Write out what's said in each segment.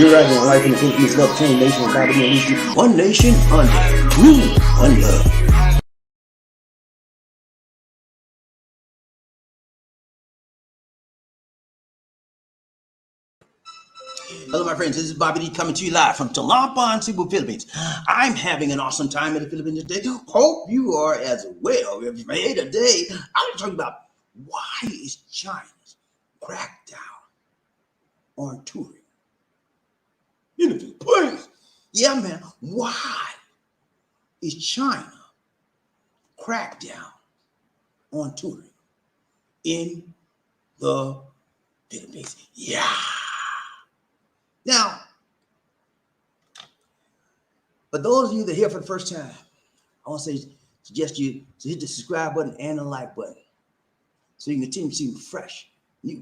You're right on life in the Philippines, love change, nation, comedy, and issue. One nation under rule, one love. Hello, my friends. This is BobbieD coming to you live from Talamban, Cebu, Philippines. I'm having an awesome time in the Philippines today. Hope you are as well. If you made a day, I'm talking about why is China's crackdown on touring in the Philippines? Yeah, man. Why is China crackdown on touring in the Philippines? Yeah. Now, for those of you that are here for the first time, I want to suggest you to hit the subscribe button and the like button so you can continue to see fresh, new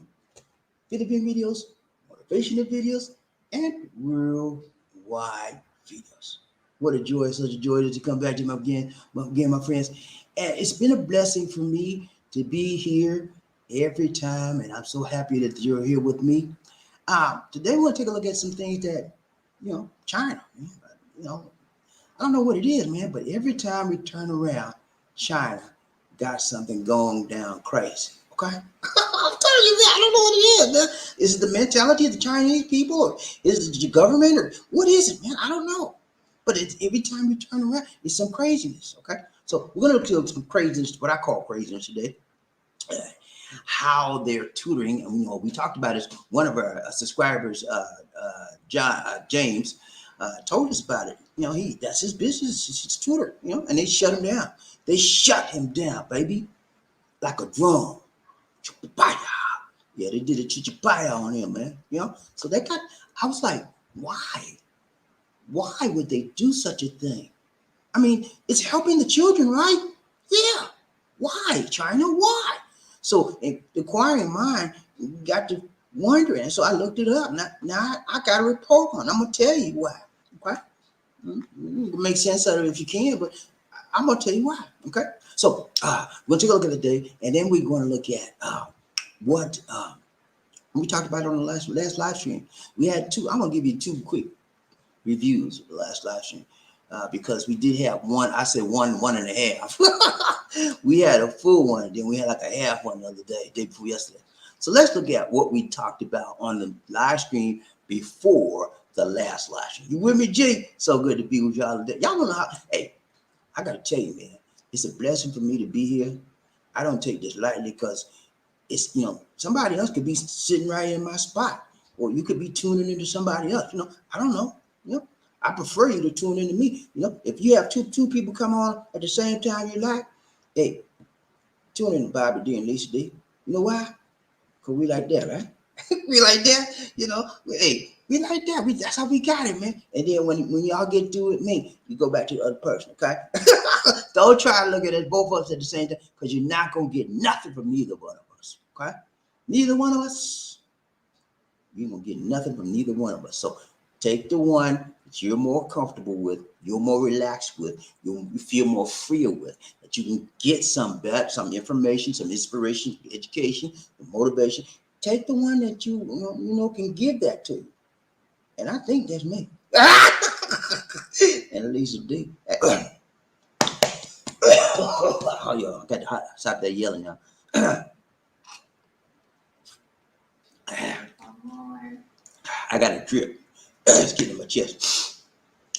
Philippine videos, motivational videos, and worldwide videos. What a joy, such a joy to come back to you again, my friends. And it's been a blessing for me to be here every time, and I'm so happy that you're here with me. Today we're going to take a look at some things that, China, I don't know what it is, man, but every time we turn around, China got something going down crazy, okay? I'm telling you that, I don't know what it is, man. Is it the mentality of the Chinese people, or is it the government, or what is it, man? I don't know. But every time we turn around, it's some craziness, okay? So we're going to look at some craziness, what I call craziness today. How they're tutoring, and we talked about it. One of our subscribers, James, told us about it. That's his business. He's a tutor, and they shut him down. They shut him down, baby, like a drum. Yeah, they did a chichapaya on him, man. So I was like, why? Why would they do such a thing? I mean, it's helping the children, right? Yeah. Why, China? Why? So, inquiring mind got to wondering. And so I looked it up. Now I got a report on it. I'm going to tell you why. Okay? Make sense of it if you can, but I'm going to tell you why. Okay? So, we'll take a look at the day, and then we're going to look at what we talked about on the last live stream. We had two. I'm going to give you two quick reviews of the last live stream. Because we did have one, I said one and a half. We had a full one, then we had like a half one the other day before yesterday. So let's look at what we talked about on the live stream before the last live stream. You with me, G? So good to be with y'all today. Y'all don't know how, hey, I got to tell you, man, it's a blessing for me to be here. I don't take this lightly because it's, somebody else could be sitting right in my spot, or you could be tuning into somebody else. I don't know. I prefer you to tune into me. If you have two people come on at the same time you like, hey, tune in to BobbieD and Lisa D. You know why? Because we like that, right? We like that, hey, we like that. That's how we got it, man. And then when y'all get through with me, you go back to the other person, okay? Don't try to look at us, both of us at the same time, because you're not going to get nothing from neither one of us, okay? Neither one of us. You're going to get nothing from neither one of us. So take the one that you're more comfortable with, you're more relaxed with, you feel more freer with, that you can get some information, some inspiration, education, motivation. Take the one that you can give that to you. And I think that's me. And Lisa D. Oh, yo, I got to stop that yelling now. I got a drip. It's getting in my chest.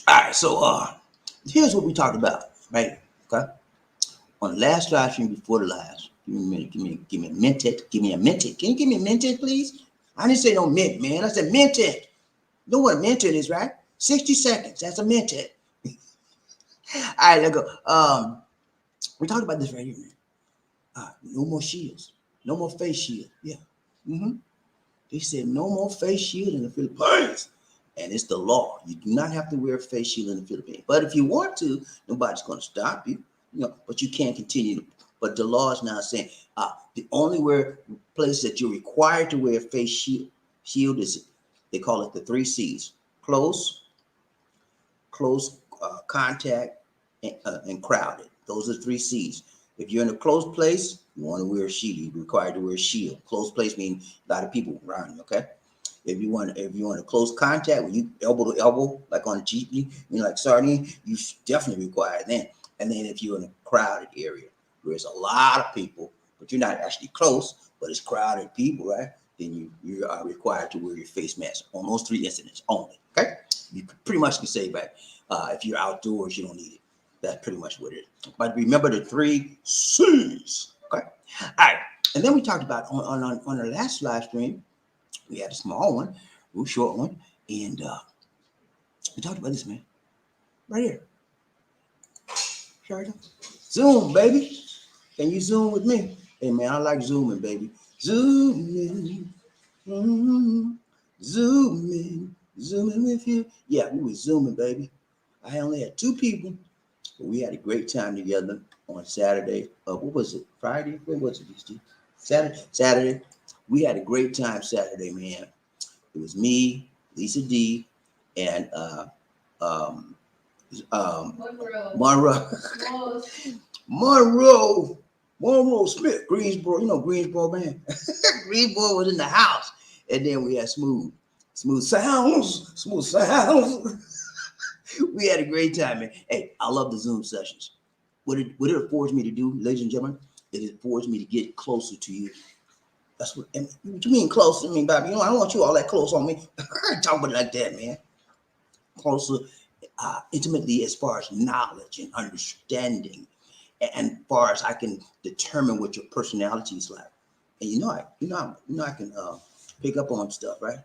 All right, so here's what we talked about, right? Okay. On the last live stream before the last, give me a minute, give me a minute. Can you give me a minute, please? I didn't say no mint, man. I said minute. You know what a minute is, right? 60 seconds. That's a minute. All right, let's go. We talked about this right here, man. No more shields. No more face shield. Yeah. They said no more face shield in the Philippines. And it's the law. You do not have to wear a face shield in the Philippines. But if you want to, nobody's going to stop you. But you can't continue. But the law is now saying the only place that you're required to wear a face shield is, they call it the 3 C's: close contact, and crowded. Those are 3 C's. If you're in a closed place, you want to wear a shield. You're required to wear a shield. Closed place means a lot of people around you, okay? If you want a close contact, when you elbow to elbow, like on a jeepney, like sardine, you definitely require that. And then if you're in a crowded area where there's a lot of people, but you're not actually close, but it's crowded people, right? Then you are required to wear your face mask on those 3 incidents only. Okay, you pretty much can say that if you're outdoors, you don't need it. That's pretty much what it is. But remember the 3 C's. Okay, all right. And then we talked about on our last live stream, we had a small one, real short one, and we talked about this, man, right here. Sure. Zoom, baby. Can you zoom with me? Hey, man, I like zooming, baby. Zooming, zooming with you. Yeah, we were zooming, baby. I only had 2 people, but we had a great time together on Saturday. What was it? Friday? When was it? Saturday. We had a great time Saturday, man. It was me, Lisa D, and Monroe Smith, Greensboro, Greensboro, man. Greensboro was in the house. And then we had Smooth Sounds. We had a great time, man. Hey, I love the Zoom sessions. What it affords me to do, ladies and gentlemen, it affords me to get closer to you. That's what you mean close. I mean, Bobby, I don't want you all that close on me. I ain't talking about it like that, man. Closer, intimately, as far as knowledge and understanding, and as far as I can determine what your personality is like. And I can pick up on stuff, right?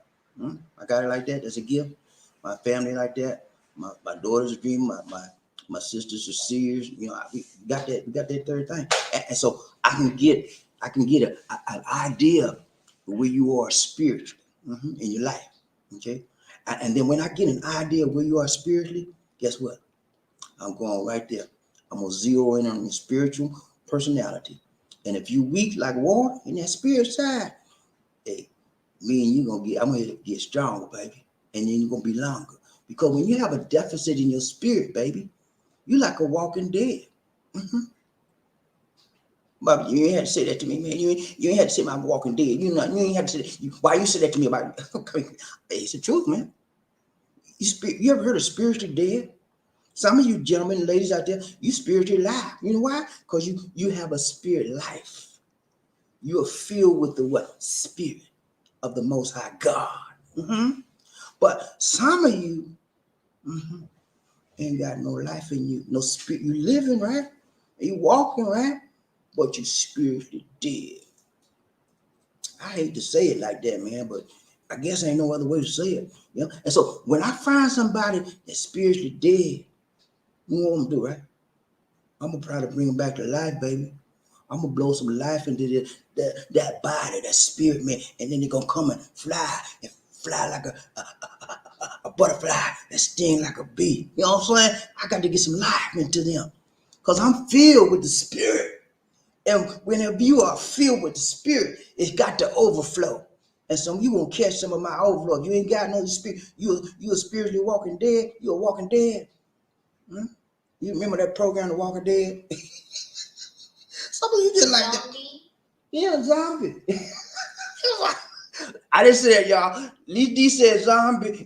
I got it like that. That's a gift. My family like that. My daughter's a dreamer. My sisters are seers. We got that third thing, and so I can get an idea of where you are spiritually in your life. Okay, and then when I get an idea of where you are spiritually, guess what? I'm going right there. I'm gonna zero in on your spiritual personality, and if you weak like water in that spirit side, hey, me and I'm gonna get stronger, baby, and then you're gonna be longer. Because when you have a deficit in your spirit, baby, you like a walking dead. But you ain't had to say that to me, man. You ain't had to say I'm walking dead. You ain't had to say that. Why you say that to me about it? It's the truth, man. You ever heard of spiritually dead? Some of you gentlemen and ladies out there, you spiritually alive. You know why? Because you have a spirit life. You are filled with the what? Spirit of the Most High God. But some of you ain't got no life in you, no spirit. You living, right? You walking, right? But you spiritually dead. I hate to say it like that, man, but I guess ain't no other way to say it. And so when I find somebody that's spiritually dead, you know what I'm gonna do, right? I'm gonna try to bring them back to life, baby. I'm gonna blow some life into that body, that spirit, man, and then they're gonna come and fly like a butterfly and sting like a bee. You know what I'm saying? I got to get some life into them because I'm filled with the spirit. And whenever you are filled with the spirit, it's got to overflow. And so you won't catch some of my overflow. If you ain't got no spirit, you a spiritually walking dead. You're a walking dead. You remember that program, The Walking Dead? Some of you just like that. Yeah, zombie. I didn't say that, y'all. D said zombie.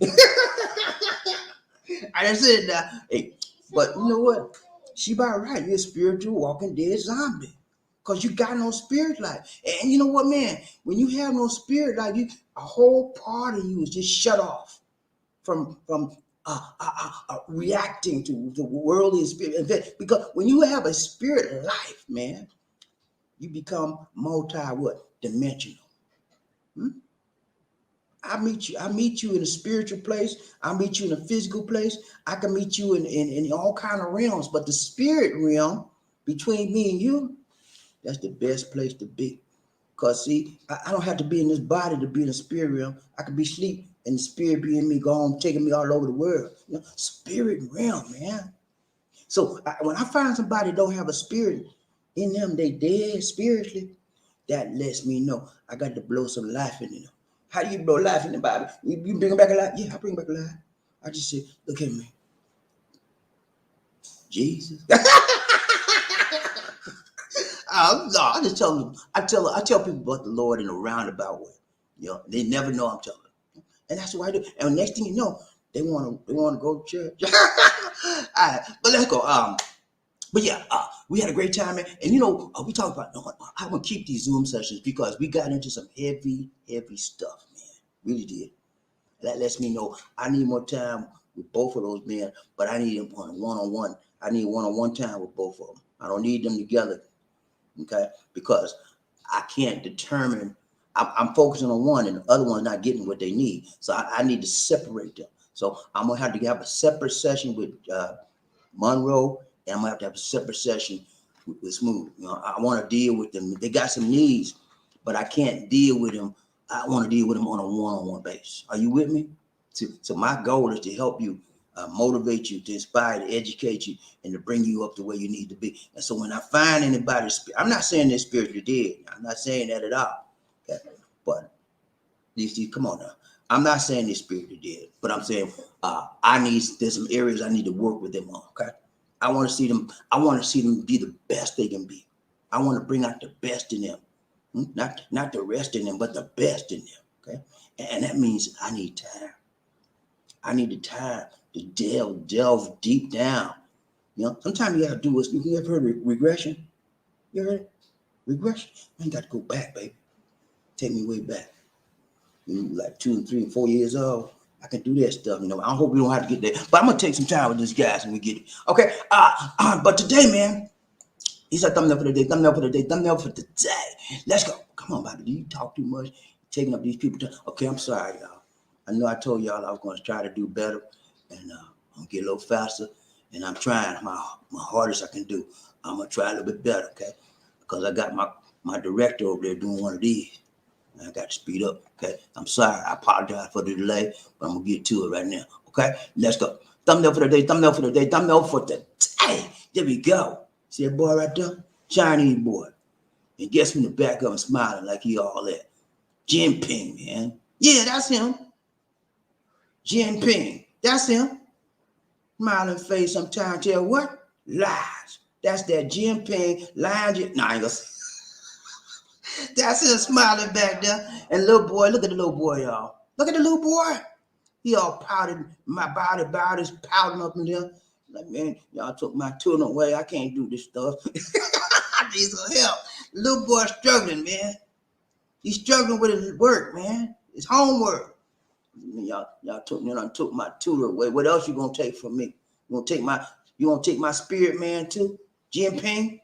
I didn't say that. Hey, but you know what? She about right. You're a spiritual walking dead zombie. Because you got no spirit life. And you know what, man? When you have no spirit life, a whole part of you is just shut off from reacting to the worldly spirit. Because when you have a spirit life, man, you become dimensional. I meet you in a spiritual place. I meet you in a physical place. I can meet you in all kind of realms. But the spirit realm between me and you, that's the best place to be. Because, see, I don't have to be in this body to be in the spirit realm. I could be asleep and the spirit be in me, gone, taking me all over the world. Spirit realm, man. So when I find somebody don't have a spirit in them, they dead spiritually, that lets me know I got to blow some life into them. How do you blow life in the Bible? You bring them back alive? Yeah, I bring them back alive. I just say, look at me. Jesus. No, I just tell them. I tell people about the Lord in a roundabout way. They never know I'm telling them. And that's what I do. And next thing you know, they want to go to church. All right, but let's go. But yeah, we had a great time, man. And we talked about I want to keep these Zoom sessions because we got into some heavy stuff, man. Really did. That lets me know I need more time with both of those men, but I need them on one-on-one. I need one-on-one time with both of them. I don't need them together, okay? Because I can't determine. I'm focusing on one, and the other one's not getting what they need. So I need to separate them. So I'm gonna have to have a separate session with Monroe, and I'm gonna have to have a separate session with Smooth. I want to deal with them. They got some needs, but I can't deal with them. I want to deal with them on a one-on-one basis. Are you with me? So my goal is to help you, motivate you, to inspire, to educate you, and to bring you up to where you need to be. And so when I find anybody, I'm not saying they're spiritually dead. I'm not saying that at all. Okay, but these come on now. I'm not saying they're spiritually dead, but I'm saying there's some areas I need to work with them on. Okay, I want to see them be the best they can be. I want to bring out the best in them. Not the rest in them, but the best in them. Okay, and that means I need time. I need the time to delve deep down. Sometimes you gotta do what you ever heard of regression. You heard it? Regression. I ain't got to go back, baby. Take me way back. Like 2 and 3 and 4 years old. I can do that stuff. I hope we don't have to get there, but I'm gonna take some time with these guys and we get it. Okay. But today, man. He's a thumbnail for the day, thumbnail for the day, thumbnail for the day. Let's go. Come on, Bobby. You talk too much. Taking up these people. Okay, I'm sorry, y'all. I know I told y'all I was going to try to do better, and I'm going to get a little faster, and I'm trying my hardest I can do. I'm going to try a little bit better, okay? Because I got my director over there doing one of these. And I got to speed up, okay? I'm sorry. I apologize for the delay, but I'm going to get to it right now, okay? Let's go. Thumbnail for the day, thumbnail for the day, thumbnail for the day. There we go. See that boy right there? Chinese boy. And guess who in the back of him smiling like he all that? Jinping, man. Yeah, that's him. Jinping. That's him. Smiling face sometimes tell what? Lies. That's that Jinping lying. Nah, I ain't gonna say. That's him smiling back there. And little boy, look at the little boy, y'all. Look at the little boy. He all powdered. My body's powdering up in there. Like, man, y'all took my tune away. I can't do this stuff. I need some help. Little boy struggling, man. He's struggling with his work, man. His homework. Y'all took my tutor away. What else you gonna take from me? You gonna take my spirit, man, too? Jinping?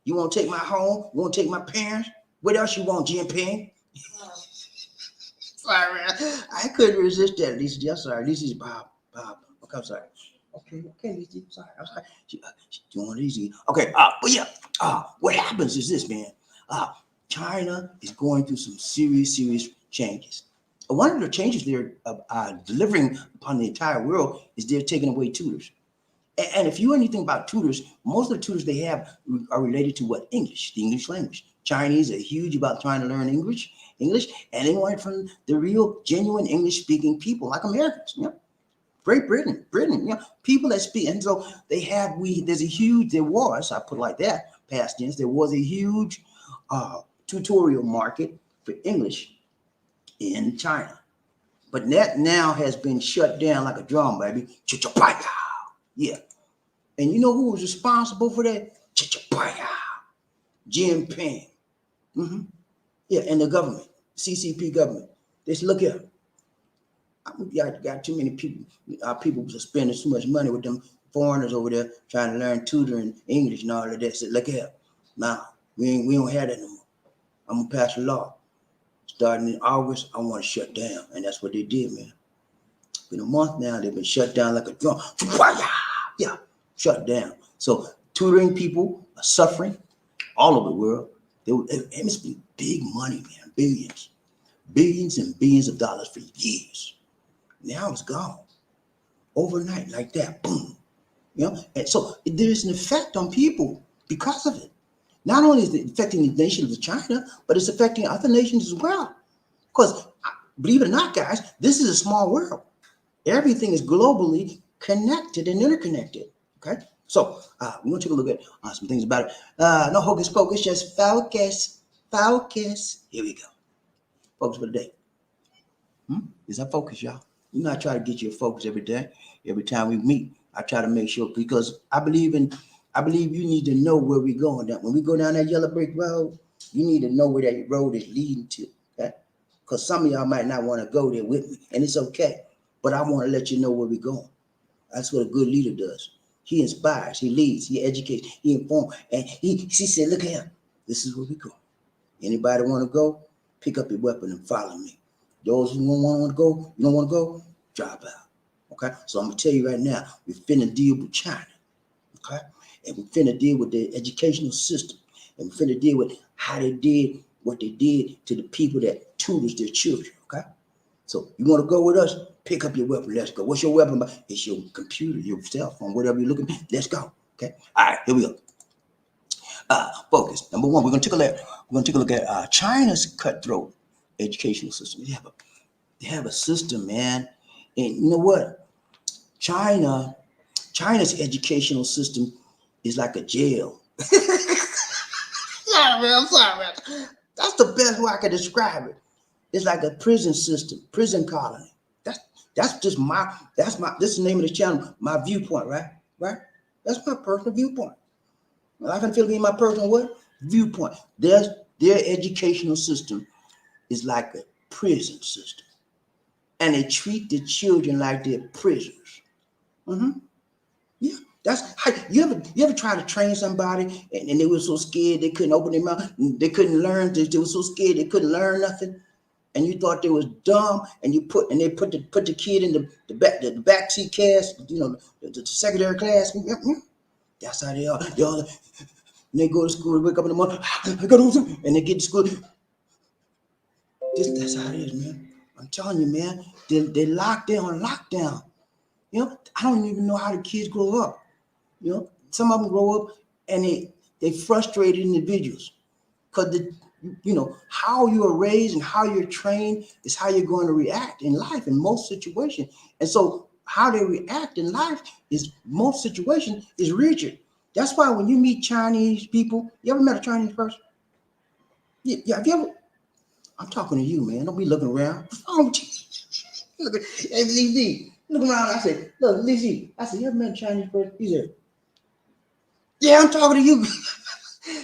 You wanna take my home? You wanna take my parents? What else you want, Jinping? Sorry, I couldn't resist that, Lisa. I'm sorry. Lisa's Bob. Okay, I'm sorry. Okay, Lisa. Sorry. I'm sorry. She's doing easy. Okay, but yeah. What happens is this, man. China is going through some serious changes. One of the changes they're delivering upon the entire world is they're taking away tutors. And if you know anything about tutors, most of the tutors they have are related to what? English, the English language. Chinese are huge about trying to learn English, and they want it from the real, genuine English-speaking people like Americans. Great Britain, people that speak. And so there was, I put it like that, past tense, there was a huge tutorial market for English in China. But that now has been shut down like a drum, baby. Yeah. And you know who was responsible for that? Jinping. Mm-hmm. Yeah, and the government, CCP government. Just look at them. Got too many people. Our people are spending too much money with them foreigners over there trying to learn tutoring English and all of that. So look at them. Now, we don't have that no more. I'm going to pass a law. Starting in August, I want to shut down. And that's what they did, man. In a month now, they've been shut down like a drum. Yeah, shut down. So tutoring people are suffering all over the world. It must be big money, man. Billions and billions of dollars for years. Now it's gone. Overnight, like that, boom. And so there's an effect on people because of it. Not only is it affecting the nation of China, but it's affecting other nations as well. Because, believe it or not, guys, this is a small world. Everything is globally connected and interconnected. Okay? So, we're going to take a look at some things about it. No hocus pocus, just focus. Here we go. Focus for the day. Is that focus, y'all? You know, I try to get you a focus every day. Every time we meet, I try to make sure because I believe you need to know where we're going. That when we go down that yellow brick road, you need to know where that road is leading to. Okay? Because some of y'all might not want to go there with me, and it's okay. But I want to let you know where we're going. That's what a good leader does. He inspires, he leads, he educates, he informs, and he said, "Look here, this is where we go. Anybody want to go? Pick up your weapon and follow me. Those who don't want to go, you don't want to go, drop out." Okay, so I'm gonna tell you right now, we finna deal with China. Okay, and we finna deal with the educational system, and we finna deal with how they did what they did to the people that tutors their children. Okay, so you want to go with us? Pick up your weapon. Let's go. What's your weapon? It's your computer, your cell phone, whatever you're looking at. Let's go. Okay. All right, here we go. Focus. Number one, we're gonna take a look at China's cutthroat educational system. They have a system, man, and you know what? China's educational system is like a jail. Sorry, man. I'm sorry, man. That's the best way I can describe it. It's like a prison system, prison colony. That's that's just my that's my this is the name of the channel, my viewpoint, right? Right? That's my personal viewpoint. Life in the Philippines, my personal what? Viewpoint. Their educational system is like a prison system. And they treat the children like they're prisoners. Mm-hmm. Yeah. That's how you ever try to train somebody and they were so scared they couldn't open their mouth, they couldn't learn, they were so scared they couldn't learn nothing, and you thought they was dumb, and they put the kid in the back seat class, you know, the secondary class. That's how they are. And they go to school, wake up in the morning, I got to, and they get to school. That's how it is, man. I'm telling you, man. They locked down on lockdown. You know, I don't even know how the kids grow up. You know, some of them grow up and they frustrated individuals because how you are raised and how you're trained is how you're going to react in life in most situations. And so how they react in life is most situations is rigid. That's why when you meet Chinese people, you ever met a Chinese person? Yeah, have you ever? I'm talking to you, man. Don't be looking around. What's wrong with you? Look at hey, Lizzie. Look around. I said, look, Lizzie. I said, you ever met a Chinese person? He said, yeah, I'm talking to you.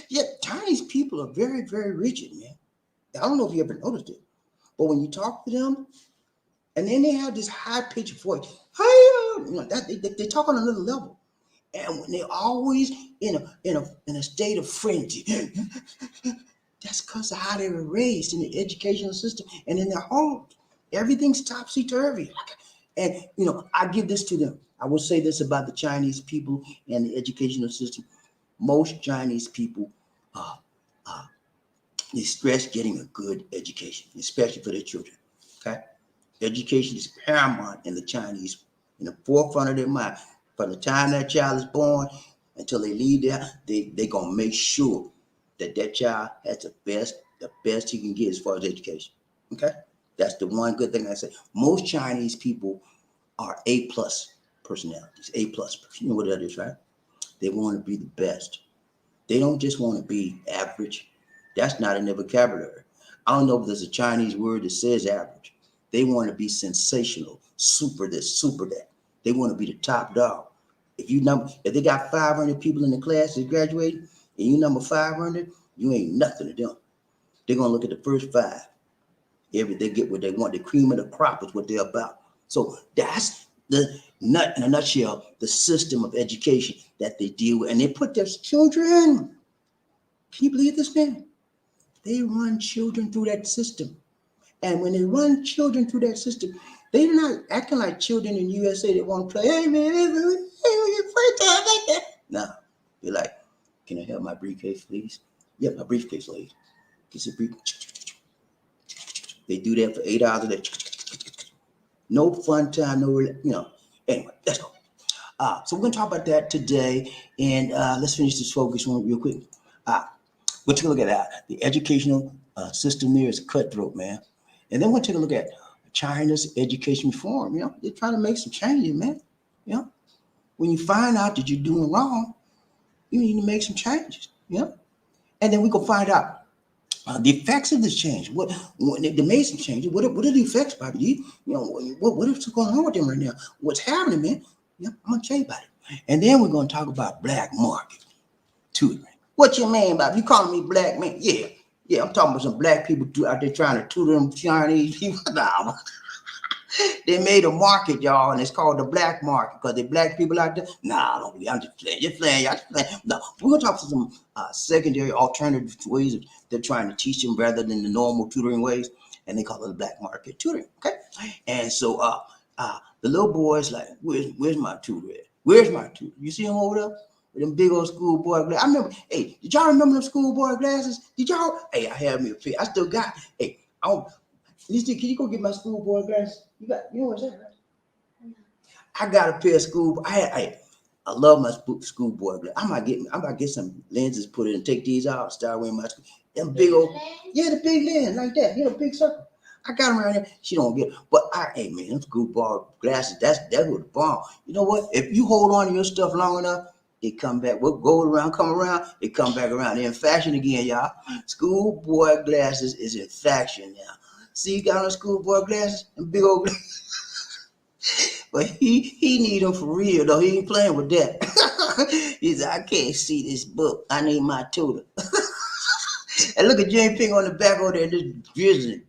Yeah, Chinese people are very, very rigid, man. I don't know if you ever noticed it, but when you talk to them, and then they have this high pitched voice, they talk on another level, and when they're always in a state of frenzy, that's because of how they were raised in the educational system and in their homes. Everything's topsy turvy, and I give this to them. I will say this about the Chinese people and the educational system. Most Chinese people, uh, uh, they stress getting a good education, especially for their children. Okay, education is paramount in the Chinese, in the forefront of their mind. From the time that child is born until they leave there, they gonna make sure that child has the best he can get as far as education. Okay, that's the one good thing I say. Most Chinese people are A+ personalities, A+. You know what that is, right? They want to be the best. They don't just want to be average. That's not in their vocabulary. I don't know if there's a Chinese word that says average. They want to be sensational, super this, super that. They want to be the top dog. If they got 500 people in the class that graduated, and you number 500, you ain't nothing to them. They're gonna look at the first five. If they get what they want, the cream of the crop is what they're about. So that's the nut in a nutshell, the system of education that they deal with, and they put their children. Can you believe this, man? They run children through that system. And when they run children through that system, they're not acting like children in USA that want to play. Hey, man, free time like that. No, they're like, can I have my briefcase, please? Yeah, my briefcase, lady. Get your briefcase. They do that for 8 hours a day. No fun time, Anyway, let's go. So we're going to talk about that today, and let's finish this focus one real quick. We'll take a look at that. The educational system there is cutthroat, man. And then we'll take a look at China's education reform. They're trying to make some changes, man. When you find out that you're doing wrong, you need to make some changes. And then we can find out The effects of this change. What the amazing change? What are the effects, Bobby? You know what is going on with them right now? What's happening, man? Yeah, I'm gonna tell you about it. And then we're gonna talk about black market tutoring. What you mean, Bobby? You calling me black man? Yeah, yeah. I'm talking about some black people out there trying to tutor them Chinese people. Nah, they made a market, y'all, and it's called the black market because the black people out there. Nah, don't be. I'm just playing. Just playing. Y'all just playing. No, we're gonna talk about some secondary alternative ways they're trying to teach them rather than the normal tutoring ways, and they call it the black market tutoring. Okay, and so the little boys like, where's my tutor at? Where's my tutor? You see him over there? With them big old schoolboy glasses. I remember, hey, did y'all remember them schoolboy glasses? Did y'all? Hey, I had me a pair. I still got. Hey, can you go get my schoolboy glasses? You know what's that, right? I got a pair of school. I love my schoolboy glasses. I might get some lenses put in and take these out. Start wearing my them big old, yeah, the big lens like that. You know, big circle. I got them around there. She don't get it. But hey man, them schoolboy glasses, that's what the bomb. You know what? If you hold on to your stuff long enough, it come back. What go around, come around, it come back around. They're in fashion again, y'all. Schoolboy glasses is in fashion now. See, you got on schoolboy glasses and big old but he need them for real though. He ain't playing with that. He said, I can't see this book. I need my tutor. And look at Jane Ping on the back over there just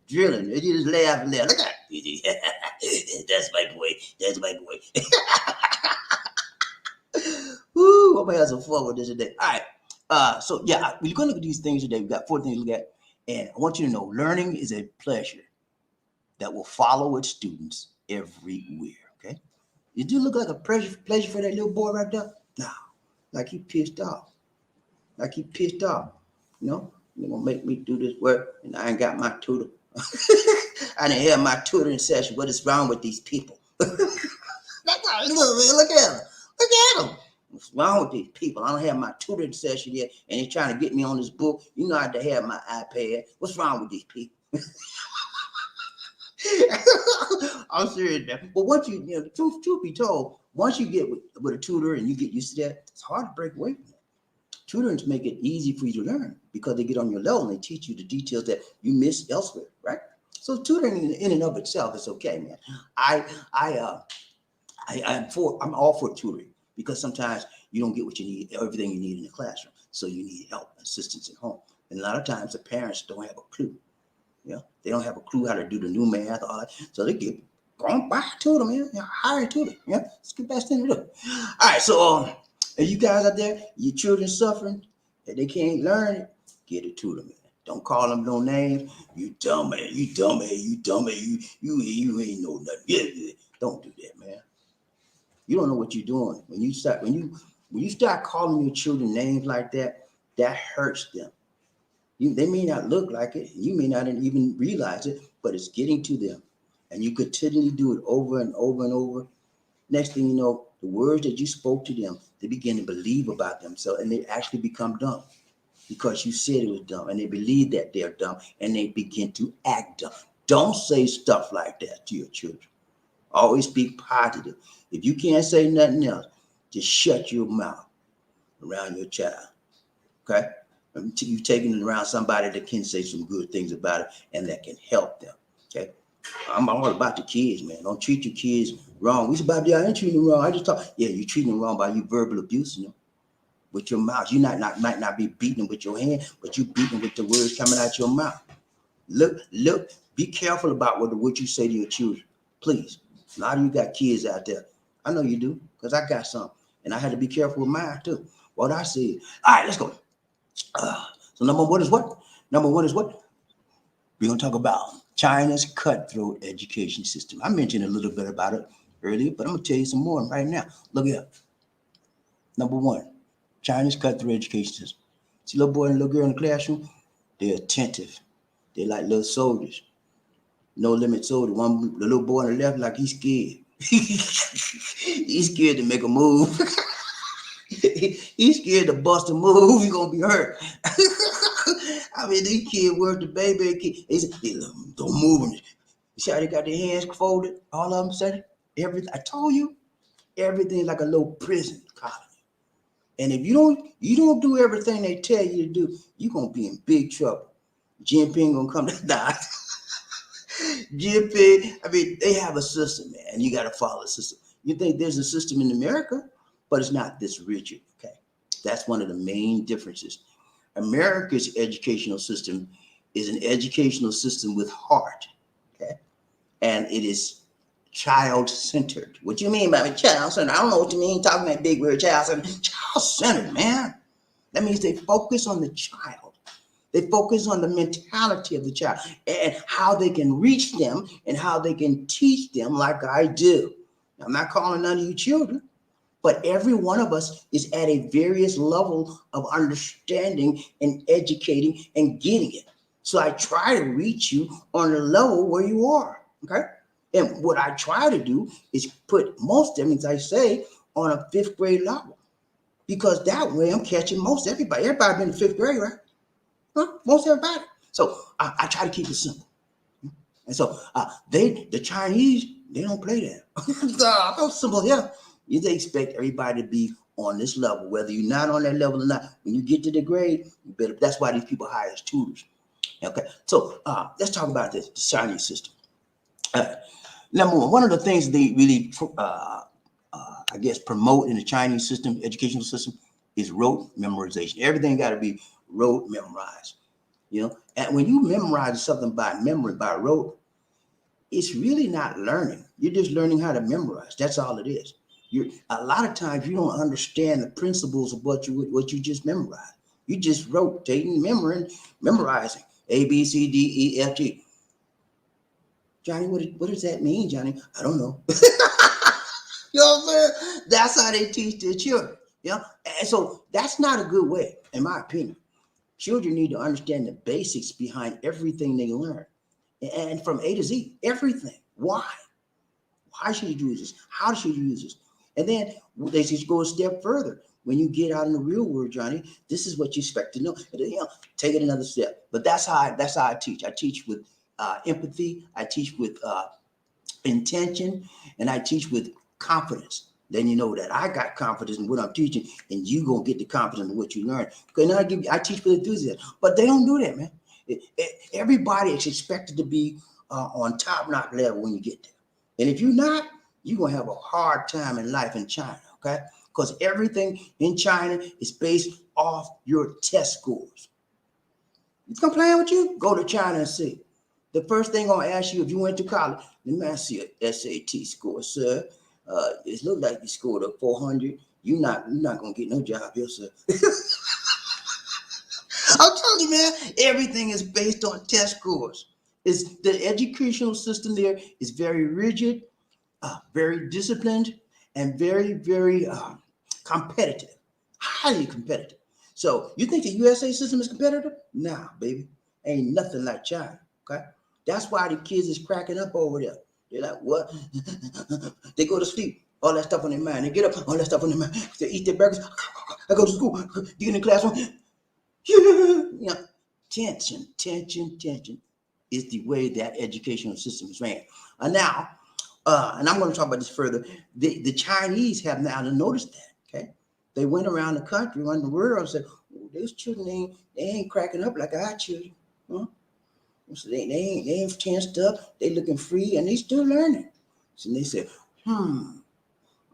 drilling. They just laugh and laugh. Look at that. That's my boy. That's my boy. Woo, I'm gonna have some fun with this today. All right. So yeah, we're gonna look at these things today. We've got 4 things to look at. And I want you to know learning is a pleasure that will follow its students everywhere. Okay. You do look like a pleasure for that little boy right there? No. Like he pissed off. Like he pissed off. You know? You're gonna make me do this work and I ain't got my tutor. I didn't have my tutoring session. What is wrong with these people? Look at him. Look at him. What's wrong with these people? I don't have my tutoring session yet, and they're trying to get me on this book. You know I had to have my iPad. What's wrong with these people? I'm serious, man. But once you know, truth be told, once you get with a tutor and you get used to that, it's hard to break away from that. Tutors make it easy for you to learn because they get on your level and they teach you the details that you miss elsewhere, right? So tutoring in and of itself is okay, man. I'm all for tutoring because sometimes you don't get what you need, everything you need in the classroom. So you need help, assistance at home. And a lot of times the parents don't have a clue. You know, they don't have a clue how to do the new math, all that. So they get going by a tutor, man. Hire a tutor. Yeah, it's the best thing to do. All right, so if you guys out there, your children suffering, and they can't learn it, get a tutor, man. Don't call them no names. You dumb man, you dumb man, you dumb man, you ain't know nothing. Yeah. Don't do that, man. You don't know what you're doing. When you start calling your children names like that, that hurts them. They may not look like it, you may not even realize it, but it's getting to them. And you continually do it over and over and over. Next thing you know, the words that you spoke to them, they begin to believe about themselves and they actually become dumb because you said it was dumb and they believe that they're dumb and they begin to act dumb. Don't say stuff like that to your children. Always speak positive. If you can't say nothing else, just shut your mouth around your child. Okay? Until you've taken it around somebody that can say some good things about it and that can help them. Okay. I'm all about the kids, man. Don't treat your kids wrong. We said, Bobby, I ain't treating them wrong. I just talk. Yeah, you're treating them wrong by you verbal abusing them with your mouth. You might not be beating them with your hand, but you beating them with the words coming out your mouth. Look, be careful about what you say to your children. Please. A lot of you got kids out there. I know you do, because I got some. And I had to be careful with mine too. What I said. All right, let's go. So number one is what? We're going to talk about China's cutthroat education system. I mentioned a little bit about it earlier, but I'm going to tell you some more right now. Look here. Number one, China's cutthroat education system. See little boy and little girl in the classroom? They're attentive. They're like little soldiers. No limit soldier. The little boy on the left, like he's scared. He's scared to make a move. He's scared to bust a move. He's going to be hurt. I mean, these kids were the baby kid. They said, hey, don't move them. You see how they got their hands folded? All of them said everything. I told you, everything like a little prison colony. And if you don't do everything they tell you to do, you're gonna be in big trouble. Jinping gonna come to die. Jinping, I mean, they have a system, man, and you got to follow the system. You think there's a system in America, but it's not this rigid. Okay, that's one of the main differences. America's educational system is an educational system with heart. Okay, and it is child-centered. What you mean by child-centered? I don't know what you mean talking that big word child-centered. Child-centered, man. That means they focus on the child. They focus on the mentality of the child and how they can reach them and how they can teach them like I do. I'm not calling none of you children, but every one of us is at a various level of understanding and educating and getting it. So I try to reach you on the level where you are, okay? And what I try to do is put most of them, as I say, on a 5th grade level. Because that way I'm catching most everybody. Everybody been in 5th grade, right? Huh? Most everybody. So I try to keep it simple. And so the Chinese, they don't play that. So simple here. They expect everybody to be on this level, whether you're not on that level or not. When you get to the grade, you better. That's why these people hire as tutors. Okay, so let's talk about this, the Chinese system. Number one of the things they really, I guess, promote in the Chinese system, educational system, is rote memorization. Everything got to be rote memorized. And when you memorize something by memory, by rote, it's really not learning. You're just learning how to memorize. That's all it is. A lot of times you don't understand the principles of what you just memorized. You just rotating, memorizing A, B, C, D, E, F, G. Johnny, what does that mean, Johnny? I don't know. You know what I'm saying? That's how they teach their children. And so that's not a good way, in my opinion. Children need to understand the basics behind everything they learn. And from A to Z, everything. Why? Why should you use this? How should you use this? And then they just go a step further. When you get out in the real world, Johnny, this is what you expect to know. And then, take it another step. But that's how I teach. I teach with empathy. I teach with intention, and I teach with confidence. Then you know that I got confidence in what I'm teaching, and you gonna get the confidence in what you learn. Because now I teach with enthusiasm, but they don't do that, man. Everybody is expected to be on top-notch level when you get there, and if you're not, you're gonna have a hard time in life in China, okay? Because everything in China is based off your test scores. It's gonna play with you. Go to China and see. The first thing I'm gonna ask you if you went to college, let me see a SAT score, sir. It looked like you scored a 400. You're not gonna get no job here, sir. I'm telling you, man, everything is based on test scores. The educational system there is very rigid, very disciplined, and very, very competitive, highly competitive. So you think the USA system is competitive? Nah, baby, ain't nothing like China. Okay, that's why the kids is cracking up over there. They're like, what? They go to sleep, all that stuff on their mind. They get up, all that stuff on their mind. They eat their breakfast. I go to school. Get in the classroom. Tension is the way that educational system is ran. Now, and I'm going to talk about this further. The Chinese have now noticed that. Okay, they went around the country, around the world, and said, "These children they ain't cracking up like our children. Huh? So they ain't tensed up. They looking free, and they still learning." So they said, I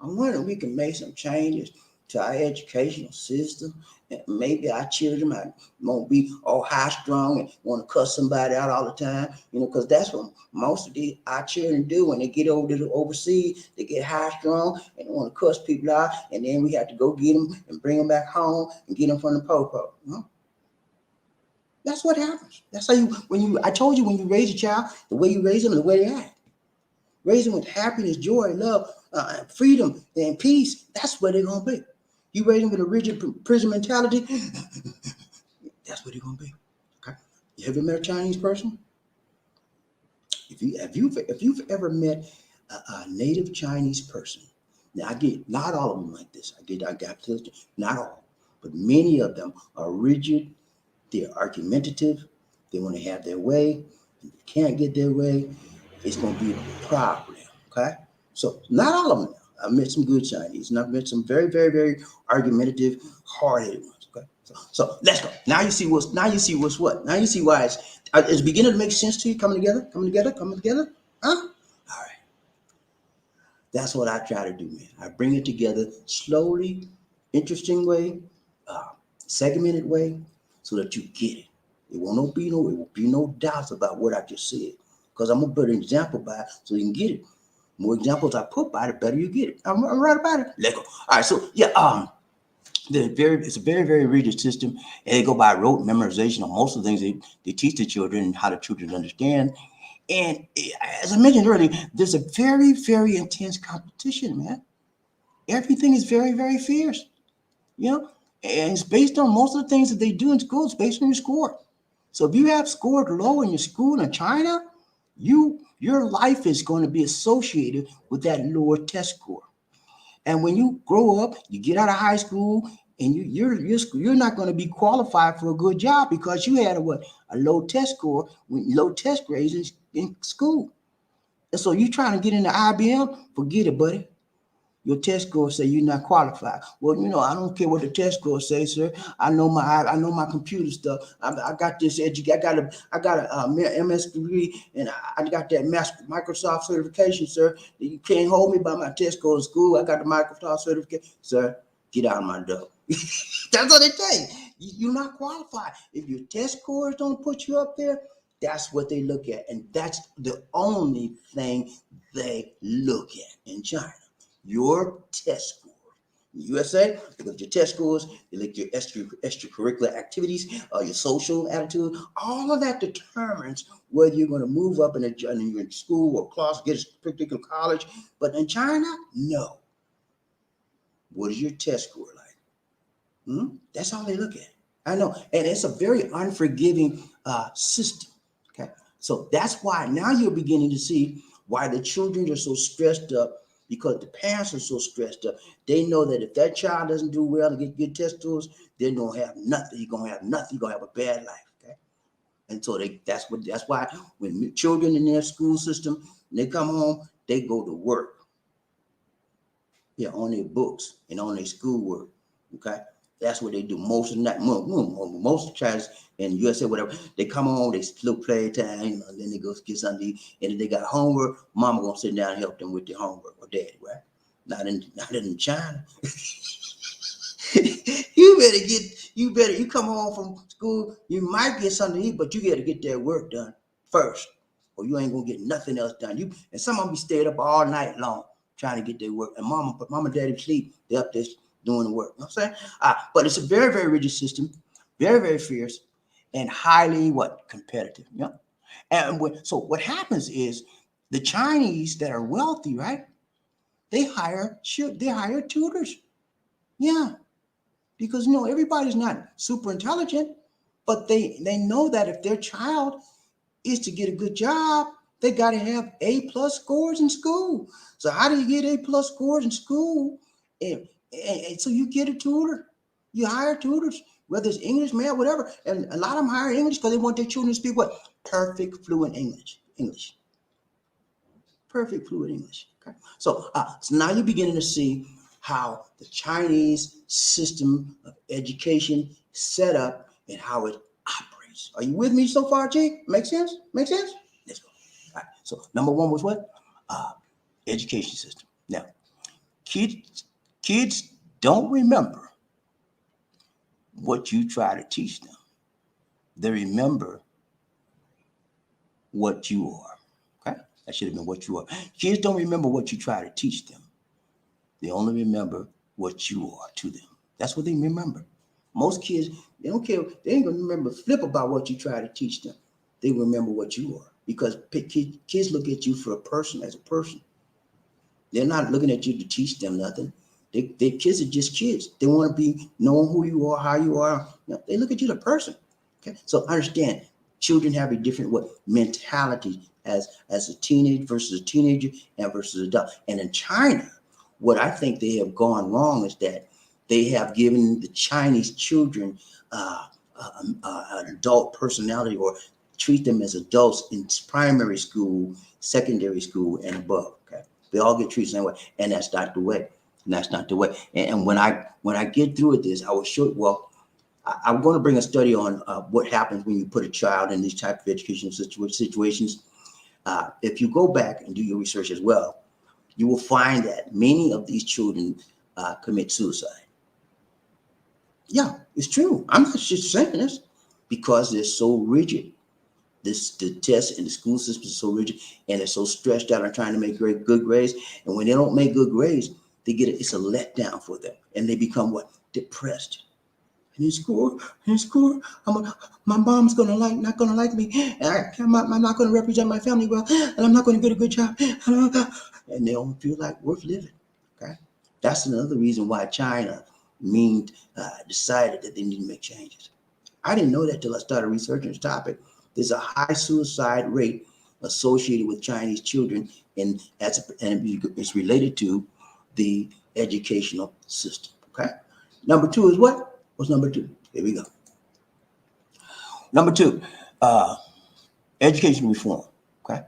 wonder if we can make some changes to our educational system. And maybe our children won't be all high strung and want to cuss somebody out all the time, because that's what most of our children do when they get over to the overseas. They get high strung and they want to cuss people out, and then we have to go get them and bring them back home and get them from the popo. That's what happens. That's how I told you, when you raise a child, the way you raise them is the way they act. Raise them with happiness, joy, love, freedom, and peace. That's where they're going to be. You raise them with a rigid prison mentality, that's where they're going to be. Okay. You ever met a Chinese person? If you've ever met a native Chinese person, now I get not all of them like this. I got not all, but many of them are rigid. They're argumentative. They want to have their way. If they can't get their way, it's going to be a problem. Okay? So not all of them. I've met some good Chinese, and I've met some very, very, very argumentative, hard-headed ones. Okay? So let's go. Now you see what's what. Now you see why Is it beginning to make sense to you? Coming together, coming together, coming together? Huh? All right. That's what I try to do, man. I bring it together slowly, interesting way, uh, segmented way, so that you get it. It will be no doubts about what I just said. Because I'm gonna put an example by it so you can get it. More examples I put by it, the better you get it. I'm right about it. Let go. All right, so yeah, it's a very, very rigid system, and they go by rote memorization on most of the things they teach the children and how the children understand. And as I mentioned earlier, there's a very, very intense competition, man. Everything is very, very fierce, you know, and it's based on most of the things that they do in school. It's based on your score. So if you have scored low in your school in China, your life is going to be associated with that lower test score. And when you grow up, you get out of high school, and you're not going to be qualified for a good job because you had a low test score, low test grades in school. And so you trying to get into IBM, forget it, buddy. Your test score say you're not qualified. Well, I don't care what the test score say, sir. I know my computer stuff. I got this I got a MS degree, and I got that Microsoft certification, sir. You can't hold me by my test score in school. I got the Microsoft certification, sir. Get out of my door. That's what they say. You're not qualified. If your test scores don't put you up there, that's what they look at, and that's the only thing they look at in China. Your test score. In the USA, they look at your test scores, they look at your extracurricular activities, your social attitude. All of that determines whether you're going to move up in your school or class, get a particular college. But in China, no. What is your test score like? That's all they look at. I know. And it's a very unforgiving system. Okay. So that's why now you're beginning to see why the children are so stressed up, because the parents are so stressed up. They know that if that child doesn't do well and get good test scores, they're gonna have nothing. You're gonna have nothing. You're gonna have a bad life. Okay. And so that's why when children in their school system, when they come home, they go to work. Yeah, on their books and on their schoolwork. Okay. That's what they do most of the night. Most child in USA, whatever, they come home, they still play time, and then they go get something to eat. And if they got homework, mama gonna sit down and help them with their homework, or daddy, right? Not in China. You come home from school, you might get something to eat, but you gotta get that work done first, or you ain't gonna get nothing else done. And some of them be stayed up all night long trying to get their work. And mama and daddy sleep, they're up there doing the work. You know what I'm saying? But it's a very, very rigid system, very, very fierce, and highly competitive. Yeah. And so what happens is the Chinese that are wealthy, right? They hire tutors. Yeah. Because everybody's not super intelligent, but they know that if their child is to get a good job, they got to have A+ scores in school. So how do you get A+ scores in school? And so you get a tutor. You hire tutors, whether it's English, math, whatever. And a lot of them hire English because they want their children to speak what? Perfect, fluent English. Perfect, fluent English. Okay. So now you're beginning to see how the Chinese system of education is set up and how it operates. Are you with me so far, G? Make sense? Make sense? Let's go. All right. So number one was what? Education system. Now, kids don't remember what you try to teach them. They remember what you are. Okay? That should have been what you are. Kids don't remember what you try to teach them. They only remember what you are to them. That's what they remember. Most kids, they don't care. They ain't gonna remember flip about what you try to teach them. They remember what you are, because kids look at you for a person, as a person. They're not looking at you to teach them nothing. They kids are just kids. They want to be knowing who you are, how you are. They look at you as a person. Okay, so understand, children have a different mentality as a teenager versus a teenager and versus adult. And in China, what I think they have gone wrong is that they have given the Chinese children an adult personality, or treat them as adults in primary school, secondary school, and above. Okay, they all get treated the same way, and that's not the way. And that's not the way. And when I get through with this, I will show. Well, I'm going to bring a study on what happens when you put a child in these type of educational situations. If you go back and do your research as well, you will find that many of these children commit suicide. Yeah, it's true. I'm not just saying this because they're so rigid. The test and the school system is so rigid, and they're so stressed out on trying to make good grades. And when they don't make good grades, it's a letdown for them, and they become what? Depressed. In school, my mom's not gonna like me, and I'm not gonna represent my family well, and I'm not gonna get a good job, and they don't feel like worth living. Okay, that's another reason why China decided that they need to make changes. I didn't know that till I started researching this topic. There's a high suicide rate associated with Chinese children, and it's related to the educational system. Okay, number two is what? What's number two? Here we go. Number two, education reform. Okay,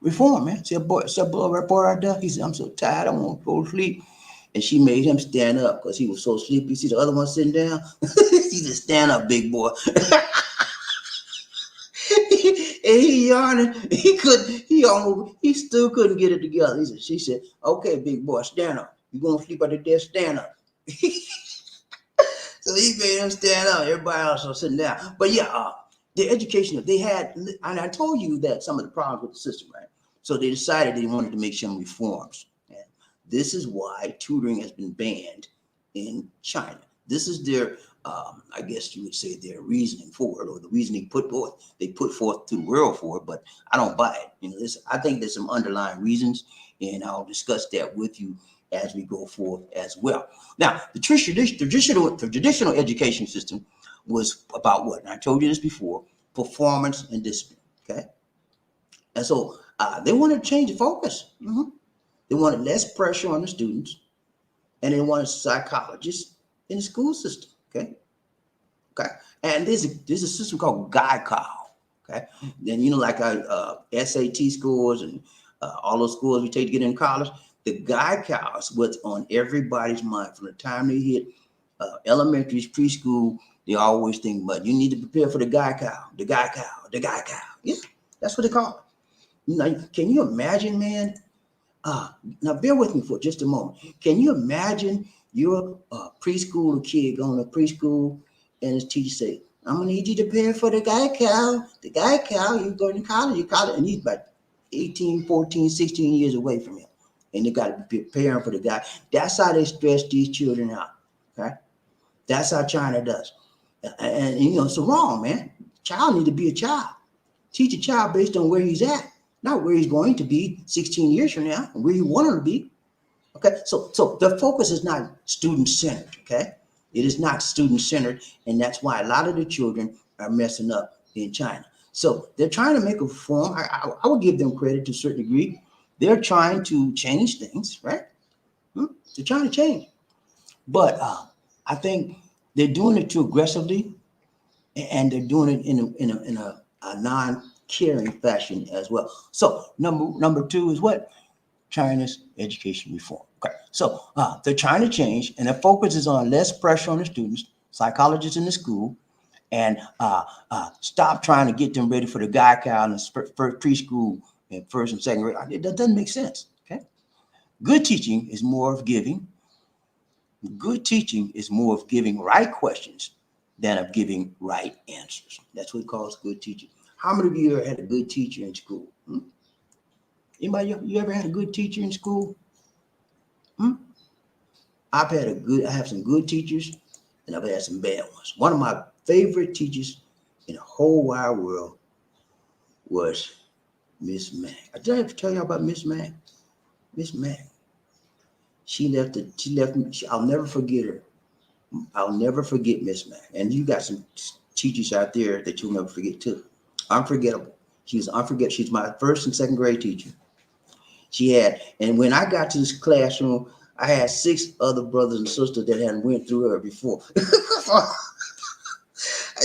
reform, man. See a boy right there. He said, "I'm so tired. I want to go to sleep." And she made him stand up because he was so sleepy. See the other one sitting down? He said, "Stand up, big boy." And he yawning. He still couldn't get it together. She said, "Okay, big boy, stand up. You gonna sleep at the desk? Stand up." So he made him stand up. Everybody else was sitting down. But yeah, the education they had, and I told you that some of the problems with the system, right? So they decided they wanted to make some reforms. And this is why tutoring has been banned in China. This is their, I guess you would say, their reasoning for it, or the reasoning they put forth to the world for it. But I don't buy it. I think there's some underlying reasons, and I'll discuss that with you as we go forth as well. Now, the traditional education system was about what? And I told you this before: performance and discipline. Okay, and so they wanted to change the focus. They wanted less pressure on the students, and they wanted psychologists in the school system. Okay, and there's a system called Gaikao. Okay, then like SAT scores and all those scores we take to get in college. The Gaikao is what's on everybody's mind from the time they hit elementary, preschool. They always think, but you need to prepare for the Gaikao, the Gaikao, the Gaikao. Yeah, that's what they call it. Can you imagine, man? Now bear with me for just a moment. Can you imagine your preschool kid going to preschool and his teacher say, "I'm gonna need you to prepare for the Gaikao, the Gaikao. You're going to college, and he's about 18, 14, 16 years away from him. And they got to be preparing for the guy. That's how they stress these children out. Okay, that's how China does. And it's wrong, man. Child need to be a child. Teach a child based on where he's at, not where he's going to be 16 years from now, and where you want him to be. Okay, so the focus is not student centered. Okay, it is not student centered, and that's why a lot of the children are messing up in China. So they're trying to make a reform. I would give them credit to a certain degree. They're trying to change things, right? They're trying to change, but I think they're doing it too aggressively, and they're doing it in a non-caring fashion as well. So number two is what? China's education reform. Okay, so they're trying to change, and their focus is on less pressure on the students, psychologists in the school, and stop trying to get them ready for the Gaikao and the preschool and first and second grade. That doesn't make sense. Okay, good teaching is more of giving. Good teaching is more of giving right questions than of giving right answers. That's what it calls good teaching. How many of you ever had a good teacher in school? Anybody, you ever had a good teacher in school? I have some good teachers, and I've had some bad ones. One of my favorite teachers in the whole wide world was Miss Mac. Did I ever tell you about Miss Mac? Miss Mac. She left me. I'll never forget her. I'll never forget Miss Mac. And you got some teachers out there that you'll never forget too. Unforgettable. She was unforgettable. She's my first and second grade teacher. And when I got to this classroom, I had 6 other brothers and sisters that hadn't went through her before.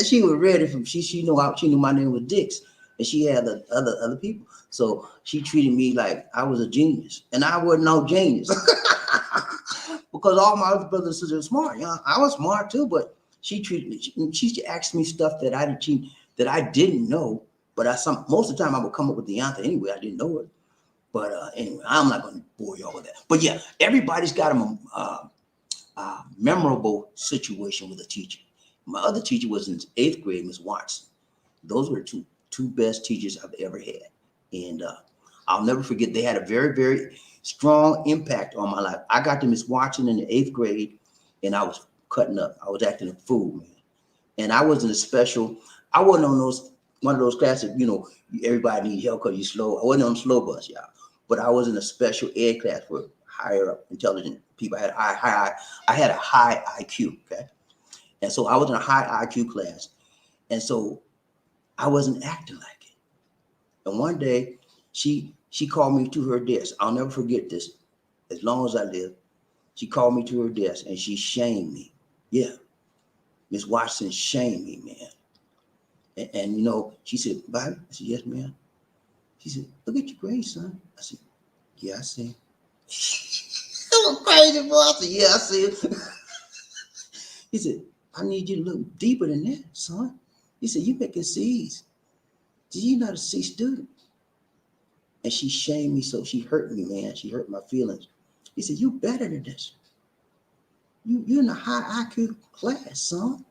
She was ready she knew my name was Dix, and she had the other people. So she treated me like I was a genius, and I wasn't no genius because all my other brothers and sisters were smart. I was smart too, but She asked me stuff that I didn't know, but most of the time I would come up with the answer anyway. I didn't know it. But anyway, I'm not going to bore y'all with that. But yeah, everybody's got a memorable situation with a teacher. My other teacher was in 8th grade, Miss Watson. Those were the two best teachers I've ever had. And I'll never forget, they had a very, very strong impact on my life. I got to Miss Watson in the 8th grade, and I was cutting up. I was acting a fool, man. And I wasn't I wasn't on one of those classes, everybody needs help because you're slow. I wasn't on the slow bus, y'all. But I was in a special ed class for higher up intelligent people. I had a high IQ, okay? And so I was in a high IQ class. And so I wasn't acting like it. And one day she called me to her desk. I'll never forget this. As long as I live, she called me to her desk and she shamed me. Yeah. Miss Watson shamed me, man. And she said, Bobby? I said, yes, ma'am. She said, look at your grades, son. I said, yeah, I see. I'm crazy, boy. I said, yeah, I see it. He said, I need you to look deeper than that, son. He said, you making C's. You're not a C student. And she shamed me, so she hurt me, man. She hurt my feelings. He said, you better than this. You're in a high IQ class, son.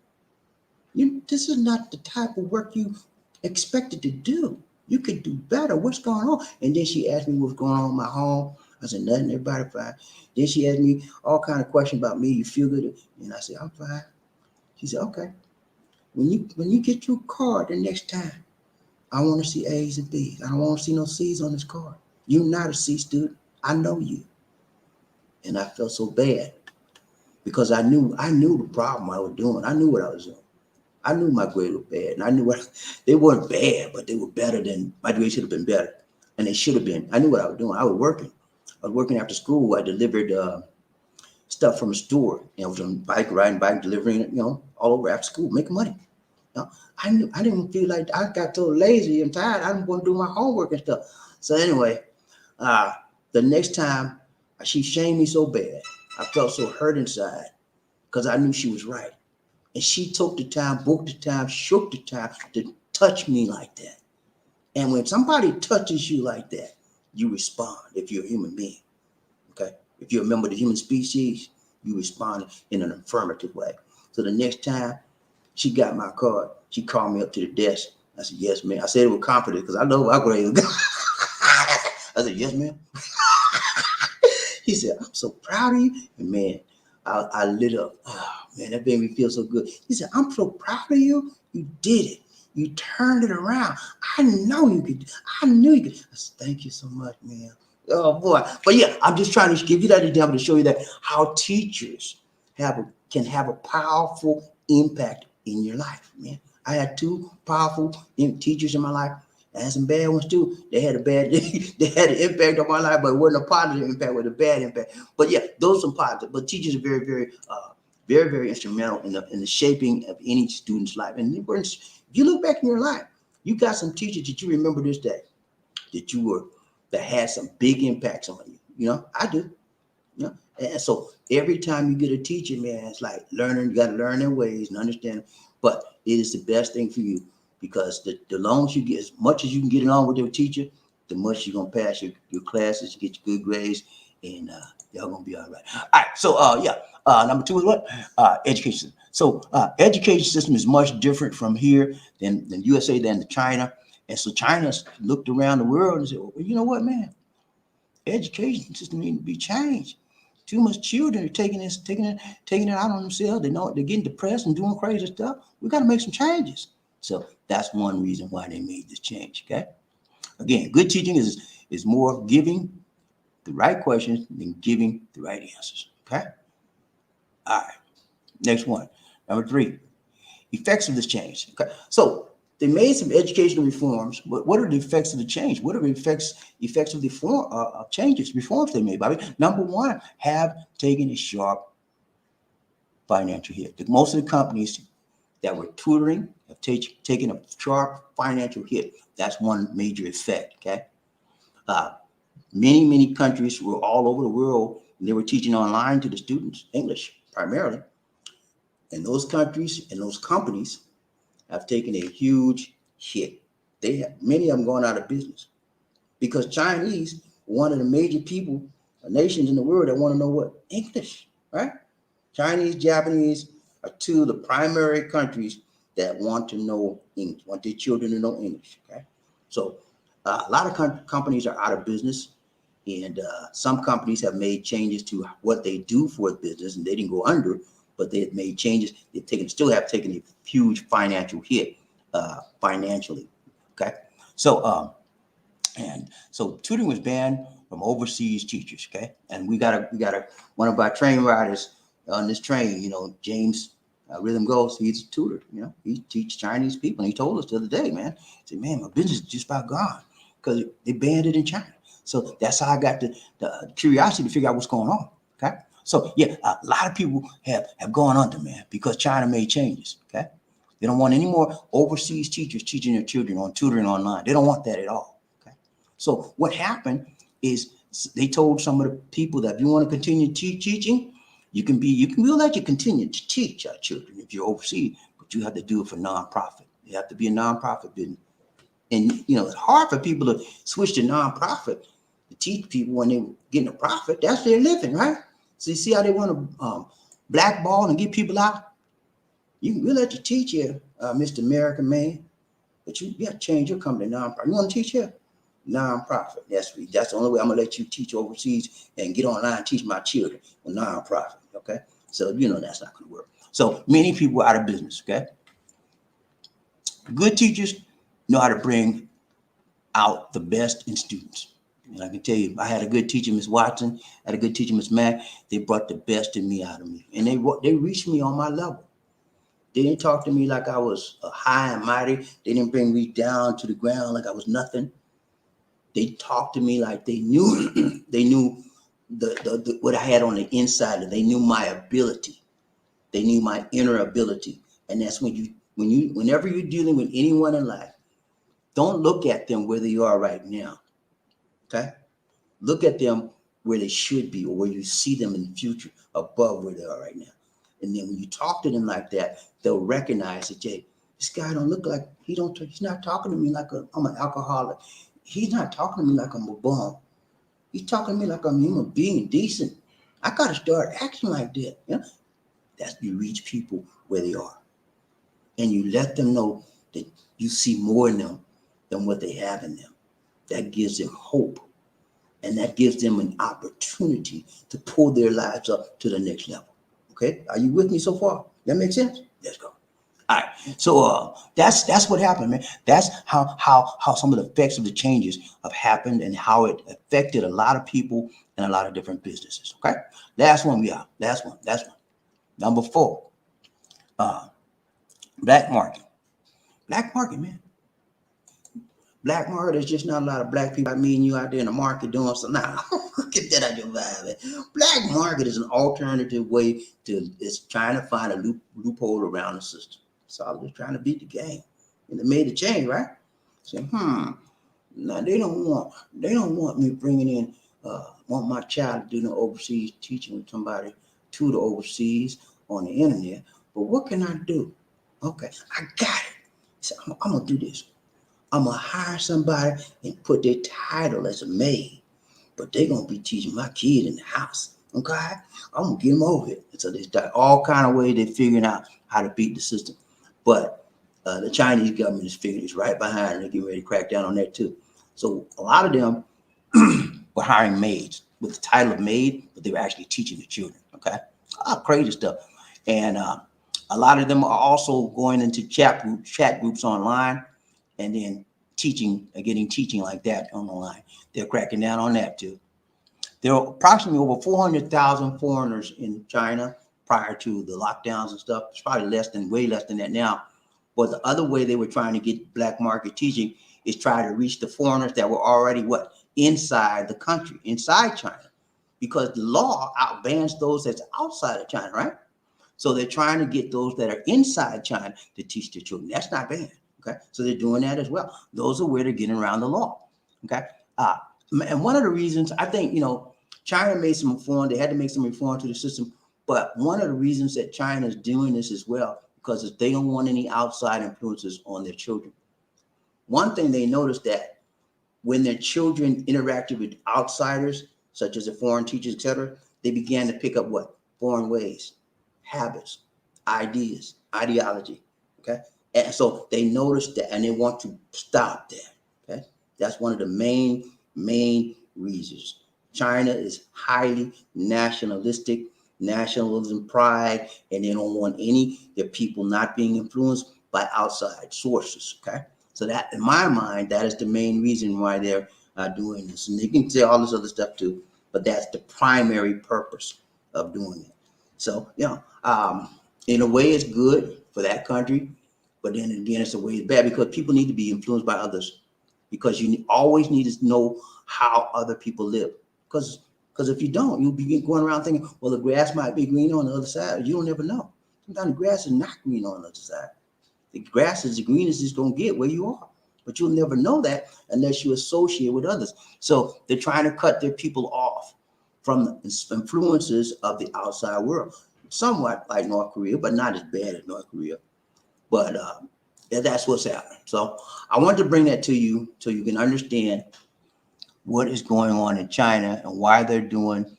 This is not the type of work you expected to do. You could do better. What's going on? And then she asked me what's going on in my home. I said, nothing, everybody fine. Then she asked me all kind of questions about me. You feel good? And I said, I'm fine. She said, okay. When you get your card the next time, I want to see A's and B's. I don't want to see no C's on this card. You're not a C student. I know you. And I felt so bad because I knew the problem I was doing. I knew what I was doing. I knew my grades were bad. And I knew they weren't bad, but they were better than my grades should have been better. And they should have been. I knew what I was doing. I was working. I was working after school. I delivered stuff from a store. I was on riding bike, delivering it, all over after school, making money. I didn't feel like I got so lazy and tired. I didn't want to do my homework and stuff. So anyway, the next time she shamed me so bad, I felt so hurt inside because I knew she was right. And she took the time, booked the time, shook the time to touch me like that. And when somebody touches you like that, you respond if you're a human being. Okay? If you're a member of the human species, you respond in an affirmative way. So the next time she got my card, she called me up to the desk. I said, yes, ma'am. I said it with confidence because I know my grade. I said, yes, ma'am. He said, I'm so proud of you. And man, I lit up. Oh, man, that made me feel so good. He said, I'm so proud of you. You did it. You turned it around. I know you could. I knew you could. I said, thank you so much, man. Oh, boy. But yeah, I'm just trying to give you that example to show you that how teachers can have a powerful impact in your life, man. I had two powerful teachers in my life. I had some bad ones too. They had an impact on my life, but it wasn't a positive impact, it was a bad impact. But yeah, those are some positive. But teachers are very, very, very, very instrumental in the shaping of any student's life. And if you look back in your life, you got some teachers that you remember this day that had some big impacts on you. I do. And so every time you get a teacher, man, it's like learning. You got to learn their ways and understand. But it is the best thing for you because the longer you get, as much as you can get along with your teacher, the much you're gonna pass your classes, you get your good grades, and y'all gonna be all right. All right. So number two is what? Education. So education system is much different from here than USA than China. And so China looked around the world and said, well, you know what, man? Education system needs to be changed. Too much children are taking it out on themselves. They're getting depressed and doing crazy stuff. We got to make some changes. So that's one reason why they made this change. Okay. Again, good teaching is more giving the right questions than giving the right answers. Okay. All right. Next one. Number 3, effects of this change. Okay. So they made some educational reforms, but what are the effects of the change? What are the effects of the reforms they made, Bobby? Number 1, have taken a sharp financial hit. Most of the companies that were tutoring have taken a sharp financial hit. That's one major effect, okay? Many countries were all over the world, and they were teaching online to the students, English primarily. And those countries and those companies have taken a huge hit. They have many of them going out of business because Chinese, one of the major people, nations in the world that want to know what English, right? Chinese, Japanese are two of the primary countries that want to know English, want their children to know English. Okay, so a lot of companies are out of business, and some companies have made changes to what they do for a business, and they didn't go under, but they have made changes. They've taken, still have taken a huge financial hit financially. Okay, so and so tutoring was banned from overseas teachers. Okay, and we got one of our train riders on this train. You know, James Rhythm Goes. He's a tutor. You know, he teaches Chinese people. And he told us the other day, man. He said, "Man, my business is just about gone because they banned it in China." So that's how I got the curiosity to figure out what's going on. Okay, so yeah, a lot of people have gone under, man, because China made changes. Okay, they don't want any more overseas teachers teaching their children on tutoring online. They don't want that at all. So what happened is they told some of the people that if you want to continue teaching, we'll let you continue to teach our children if you're overseas, but you have to do it for nonprofit. You have to be a nonprofit business. And you know, it's hard for people to switch to nonprofit to teach people when they're getting a profit. That's their living, right? So you see how they want to blackball and get people out? We'll let you teach here, Mr. American man, but you got to change your company to nonprofit. You want to teach here? Nonprofit. That's the only way I'm gonna let you teach overseas and get online and teach my children with nonprofit. Okay, so you know that's not gonna work. So many people are out of business. Okay, good teachers know how to bring out the best in students. And I can tell you, I had a good teacher, Miss Watson. I had a good teacher, Miss Mack. They brought the best in me out of me, and they reached me on my level. They didn't talk to me like I was high and mighty. They didn't bring me down to the ground like I was nothing. They talked to me like they knew they knew the what I had on the inside, and they knew my ability. They knew my inner ability. And that's whenever you're dealing with anyone in life, don't look at them where they are right now. Okay? Look at them where they should be or where you see them in the future above where they are right now. And then when you talk to them like that, they'll recognize that, hey, this guy don't look like he's not talking to me like I'm an alcoholic. He's not talking to me like I'm a bum. He's talking to me like I'm a human being, decent. I got to start acting like that. You know? That's you reach people where they are. And you let them know that you see more in them than what they have in them. That gives them hope. And that gives them an opportunity to pull their lives up to the next level. Okay? Are you with me so far? That makes sense? Let's go. All right, so that's what happened, man. That's how some of the effects of the changes have happened and how it affected a lot of people and a lot of different businesses. Okay, last one we are. Last one. Number 4, black market. Black market, man. Black market, there's just not a lot of black people like me and you out there in the market doing something. Nah, get that out your vibe, man. Black market is an alternative way it's trying to find a loophole around the system. So I was just trying to beat the game. And they made a change, right? Say, now they don't want me bringing in, want my child to do no overseas teaching with somebody tutor overseas on the internet. But what can I do? Okay, I got it. So I'm gonna do this. I'm gonna hire somebody and put their title as a maid, but they're gonna be teaching my kid in the house. Okay, I'm gonna get them over here. So they start all kind of ways they're figuring out how to beat the system. But the Chinese government is figuring it's right behind, and they're getting ready to crack down on that too. So a lot of them were hiring maids with the title of maid, but they were actually teaching the children. Okay, crazy stuff. And a lot of them are also going into chat groups online, and then getting teaching like that online. They're cracking down on that too. There are approximately over 400,000 foreigners in China prior to the lockdowns and stuff. It's probably way less than that now. But the other way they were trying to get black market teaching is try to reach the foreigners that were already inside the country, inside China, because the law outbans those that's outside of China, right? So they're trying to get those that are inside China to teach their children. That's not banned. Okay, so they're doing that as well. Those are where they're getting around the law. Okay, and one of the reasons I think China made some reform. They had to make some reform to the system But one of the reasons that China is doing this as well, because they don't want any outside influences on their children. One thing they noticed that when their children interacted with outsiders, such as the foreign teachers, etc., they began to pick up what? Foreign ways, habits, ideas, ideology. Okay. And so they noticed that and they want to stop that. Okay. That's one of the main reasons. China is highly nationalistic, nationalism, pride, and they don't want their people not being influenced by outside sources. Okay. So that, in my mind, that is the main reason why they're doing this. And they can say all this other stuff too, but that's the primary purpose of doing it. So, in a way, it's good for that country, but then again, it's a way it's bad because people need to be influenced by others. Because you always need to know how other people live. Because if you don't, you'll be going around thinking, well, the grass might be green on the other side. You don't ever know. Sometimes the grass is not green on the other side. The grass is the greenest it's going to get where you are. But you'll never know that unless you associate with others. So they're trying to cut their people off from the influences of the outside world. Somewhat like North Korea, but not as bad as North Korea. But that's what's happening. So I want to bring that to you so you can understand what is going on in China and why they're doing,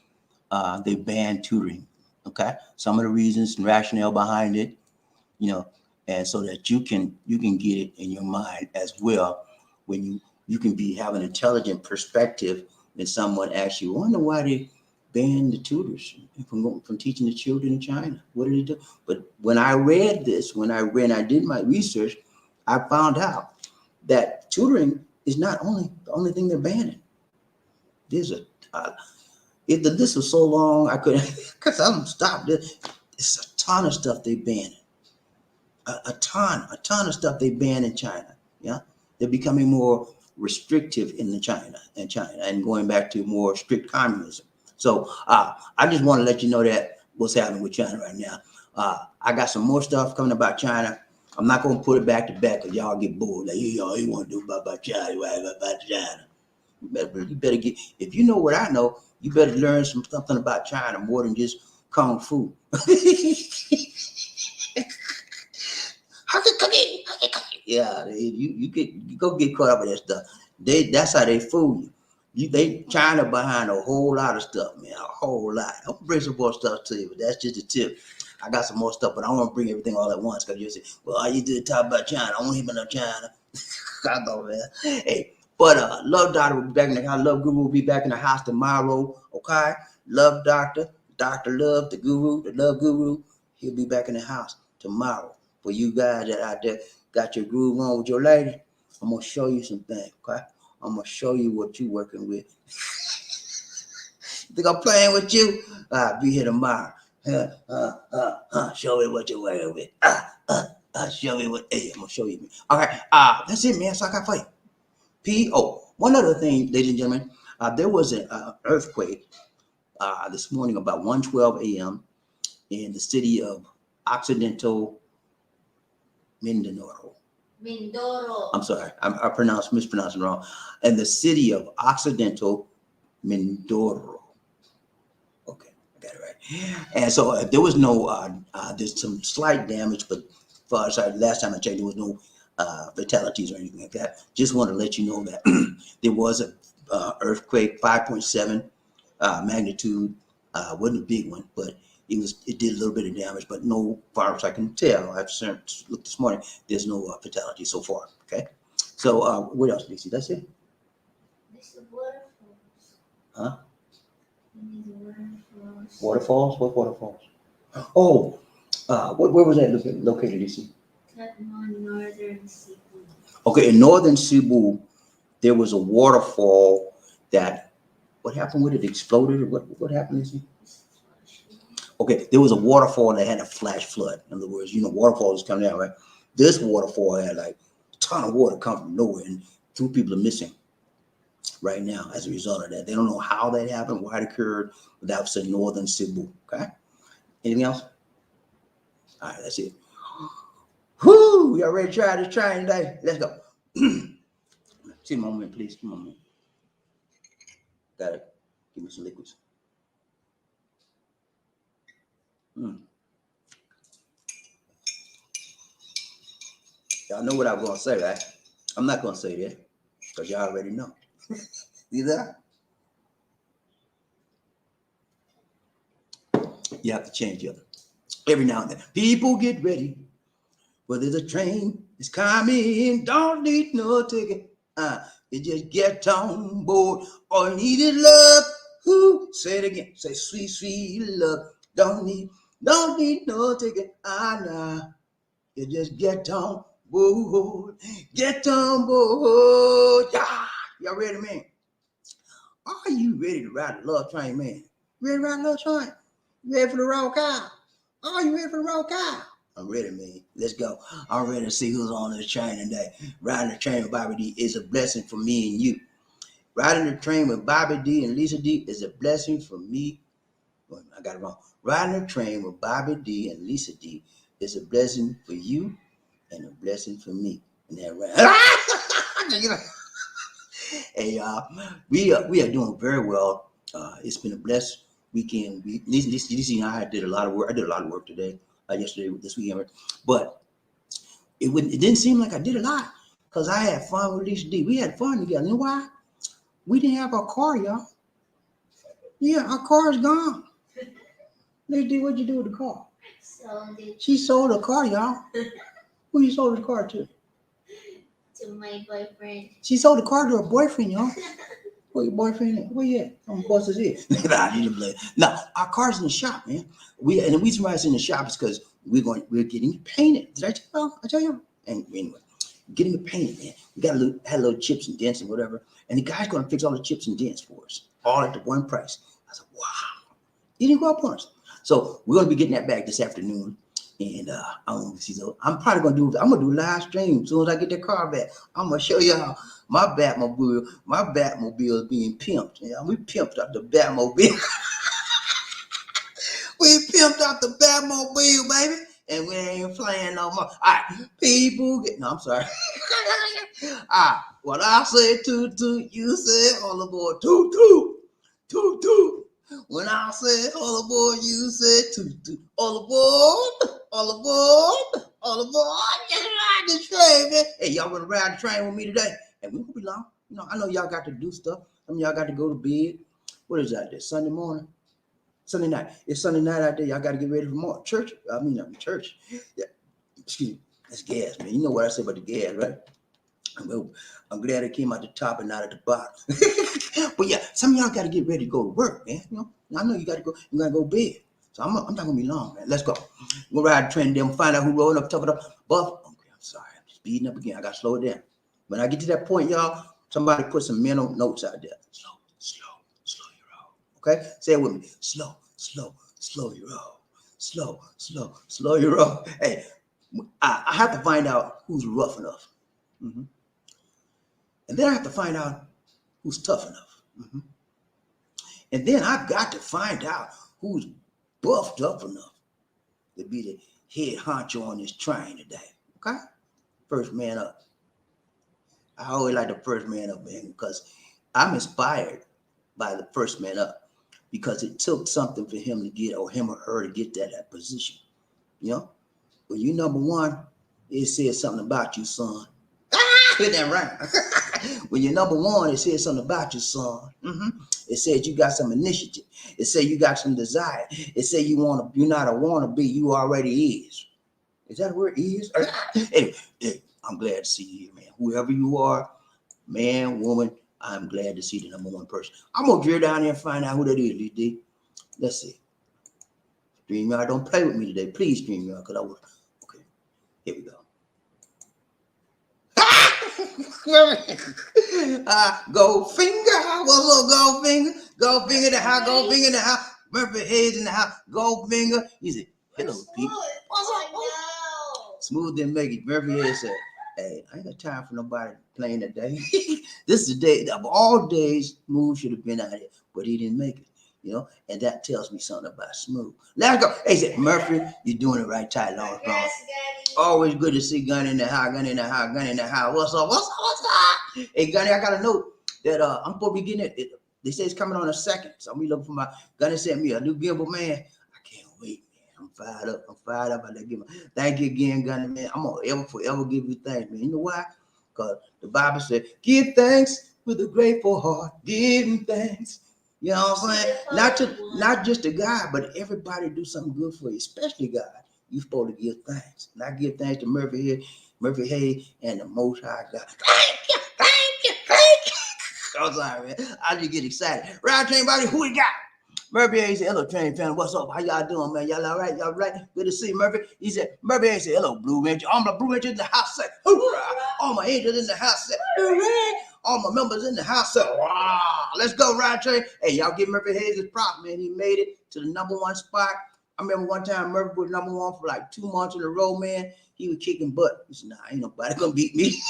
they banned tutoring. Okay. Some of the reasons and rationale behind it, and so that you can get it in your mind as well when you can have an intelligent perspective when someone asks you, wonder why they banned the tutors from teaching the children in China. What did they do? But when I read this, I did my research, I found out that tutoring is not the only thing they're banning. There's the list was so long I couldn't because I'm stopped. It's a ton of stuff they banned. A ton of stuff they ban in China. Yeah, they're becoming more restrictive in China and going back to more strict communism. So I just want to let you know that what's happening with China right now. I got some more stuff coming about China. I'm not going to put it back to back because y'all get bored. Like, y'all, you want to do about China, right? About China. You better get, if you know what I know, you better learn something about China more than just Kung Fu. Yeah, you go get caught up with that stuff. That's how they fool you. They China behind a whole lot of stuff, man, a whole lot. I'm gonna bring some more stuff to you, but that's just a tip. I got some more stuff, but I don't want to bring everything all at once because you say, well, all you did talk about China. I don't hear about no China. I know, man. Hey, but Love Doctor will be back in the house. Love Guru will be back in the house tomorrow. Okay, Love Doctor, Doctor Love, the Guru, the Love Guru. He'll be back in the house tomorrow. For you guys that out there got your groove on with your lady, I'm gonna show you some things. Okay, I'm gonna show you what you working with. Think I'm playing with you? Be here tomorrow. Show me what you're working with. Show me what. Hey, I'm gonna show you. All right. That's it, man. That's all I got for you. One other thing, ladies and gentlemen. There was an earthquake this morning about 1:12 a.m. in the city of Occidental Mindoro. I'm sorry, I mispronouncing wrong. In the city of Occidental Mindoro. Okay, I got it right. And so there was no, there's some slight damage, but last time I checked, there was no fatalities or anything like that. Just want to let you know that there was a earthquake, 5.7 magnitude. Wasn't a big one, but it did a little bit of damage, but no, as far as I can tell, I've looked this morning, there's no fatality so far. Okay, so what else, Lacey? That's it. There's the waterfalls. Huh? Waterfalls. Waterfalls? What waterfalls? Oh, where was that located, Lacey? Northern Cebu. Okay, in northern Cebu, there was a waterfall that. What happened with it? Exploded or what happened, Lacey? Okay, there was a waterfall that had a flash flood. In other words, waterfalls come down, right? This waterfall had like a ton of water come from nowhere, and 2 people are missing right now as a result of that. They don't know how that happened, why it occurred, but that was in northern Cebu. Okay. Anything else? All right, that's it. Whoo! Y'all ready to try this train today? Let's go. See a moment, please. Come on, man. Gotta give me some liquids. Mm. Y'all know what I'm gonna say, right? I'm not gonna say that because y'all already know. See that? You have to change it every now and then. People get ready. Well, there's a train. It's coming. Don't need no ticket. You just get on board. All you need is love. Who? Say it again. Say sweet, sweet love. Don't need no ticket. Nah. You just get on board. Get on board. Yeah. Y'all ready, man? Are you ready to ride the love train, man? Ready to ride the love train? You ready for the roll call? Are you ready for the roll call? I'm ready, man. Let's go. I'm ready to see who's on this train today. Riding the train with BobbieD is a blessing for me and you. Riding the train with BobbieD and Lisa D is a blessing for me. Oh, I got it wrong. Riding the train with BobbieD and Lisa D is a blessing for you and a blessing for me. And that right. Hey, y'all, we are doing very well. It's been a blessed weekend. Lisa and I did a lot of work. I did a lot of work today, yesterday, this weekend, but it didn't seem like I did a lot because I had fun with Lisa D. We had fun together. You know why? We didn't have our car, y'all. Yeah, our car is gone. Lisa D, what'd you do with the car? Sold it She sold the car, y'all. Who you sold the car to? to my boyfriend. She sold the car to her boyfriend, y'all. Where your boyfriend at? Where you at? I'm boss is here. No, our car's in the shop, man. And the reason why it's in the shop is because we're getting it painted. Did I tell y'all? I tell you? And anyway, getting it painted, man. We had little chips and dents and whatever. And the guy's gonna fix all the chips and dents for us, all at the one price. I said, wow. He didn't go up on us. So we're gonna be getting that back this afternoon. And I'm probably gonna do a live stream as soon as I get that car back. I'm gonna show y'all my Batmobile. My Batmobile is being pimped. Yeah, we pimped up the Batmobile. We pimped out the Batmobile, baby. And we ain't playing no more. All right, people get no, I'm sorry. What I say toot toot, you say all aboard toot toot. Toot toot. When I say all aboard, you say toot toot. All aboard, all aboard, all aboard. Just ride the train, man. Hey, y'all wanna ride the train with me today? And we won't be long. You know, I know y'all got to do stuff. Some of y'all got to go to bed. What is that? This Sunday morning? Sunday night. It's Sunday night out there. Y'all got to get ready for more church. Church. Yeah. Excuse me. That's gas, man. You know what I say about the gas, right? I'm glad it came out the top and not at the bottom. But yeah, some of y'all got to get ready to go to work, man. You know, I know you got to go. You got to go to bed. So I'm not gonna be long, man. Let's go. We'll ride the train. Then we'll find out who rolling up, talking up. Buff. Okay, I'm sorry. I'm speeding up again. I got to slow it down. When I get to that point, y'all, somebody put some mental notes out there. Slow your roll. Okay, say it with me. Slow your roll. Slow your roll. Hey, I have to find out who's rough enough. Mm-hmm. And then I have to find out who's tough enough. Mm-hmm. And then I've got to find out who's buffed up enough to be the head honcho on this train today. Okay? First man up. I always like the first man up, man, because I'm inspired by the first man up because it took something for him to get, or him or her to get that position. You know? When you number one, it says something about you, son. Isn't that right? When you're number one, it says something about you, son. Mm-hmm. It says you got some initiative. It says you got some desire. It says you're not a wannabe, you already is. Is that a word? Is? Hey, I'm glad to see you here, man. Whoever you are, man, woman, I'm glad to see the number one person. I'm gonna drill down there and find out who that is, D. Let's see. StreamYard, don't play with me today. Please, StreamYard, because I will. Okay, here we go. Gold finger, what's up, gold finger? Gold finger in the house, gold finger in the house. Murphy Hayes in the house, gold finger. He said, hello, people. What's up? Smooth didn't make it. Murphy Hayes said, hey, I ain't got time for nobody playing that day. This is the day of all days. Smooth should have been out here, but he didn't make it. You know, and that tells me something about Smooth. Let's go. Hey, said Murphy, you're doing it right, tight, long. Always good to see Gunny in the house, Gunny in the house, Gunny in the house. What's up? What's up? Hey, Gunny, I got a note that I'm supposed to be getting it. They say it's coming on the 2nd. So I'm be looking for my Gunny sent me a new gimbal, man. I can't wait, man. I'm fired up. I'm fired up. Thank you again, Gunny, man. I'm gonna forever give you thanks, man. You know why? Because the Bible said, give thanks with a grateful heart. Give him thanks. You know what I'm saying? Not just the God, but everybody do something good for you, especially God. You supposed to give thanks. And I give thanks to Murphy Hayes, and the Most High God. Thank you, thank you, thank you. I'm sorry, man. I just get excited. Right, train body, who we got? Murphy Hayes said, hello, train family. What's up? How y'all doing, man? Y'all all right? Y'all right? Good to see you, Murphy. He said, Murphy Hayes said, hello, Blue Ranger. All my Blue Rangers in the house say, hoorah. All my angels in the house say, hooray. All my members in the house say, wow. Let's go, Ride Train. Hey, y'all give Murphy Hayes his props, man. He made it to the #1 spot. I remember one time Murphy was #1 for like 2 months in a row, man. He was kicking butt. He said, nah, ain't nobody gonna beat me.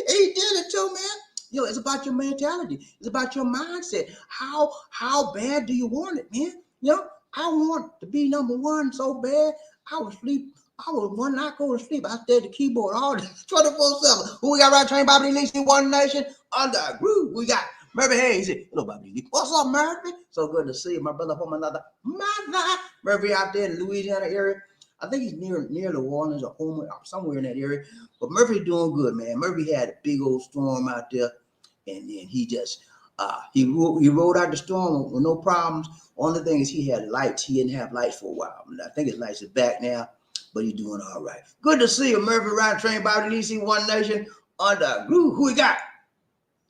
He did it too, man. Yo, it's about your mentality. It's about your mindset. How bad do you want it, man? You know, I want to be #1 so bad. I would sleep. I would one night go to sleep. I stayed at the keyboard all day, 24/7. Who we got right train? BobbieD Leaks in One Nation under a groove. We got Murphy Hayes. Hello, BobbieD. What's up, Murphy? So good to see you, my brother from another mother. Murphy out there in the Louisiana area. I think he's near New Orleans or Homer, somewhere in that area. But Murphy doing good, man. Murphy had a big old storm out there, and then he just he rode out the storm with no problems. Only thing is he had lights. He didn't have lights for a while. I think his lights are back now, but he's doing all right. Good to see you, Murphy. Ride train by the DC One Nation under groove. Who we got?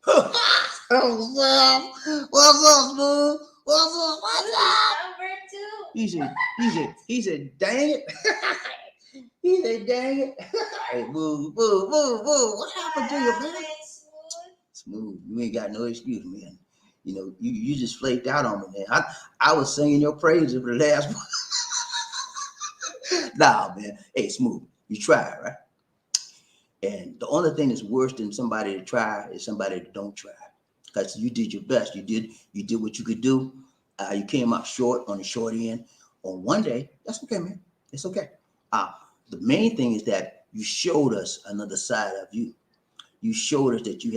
What's up, Smooth? What's up? Number 2. He said, dang it. He said, dang it. Hey, boo. What happened to you, man? Smooth. You ain't got no excuse, man. You know, you just flaked out on me, man. I was singing your praises for the last one. Nah, man. Hey, Smooth, you tried, right? And the only thing that's worse than somebody that try is somebody that don't try. Because you did your best. You did what you could do. You came up short on the short end on one day. That's okay, man. It's okay. The main thing is that you showed us another side of you. You showed us that you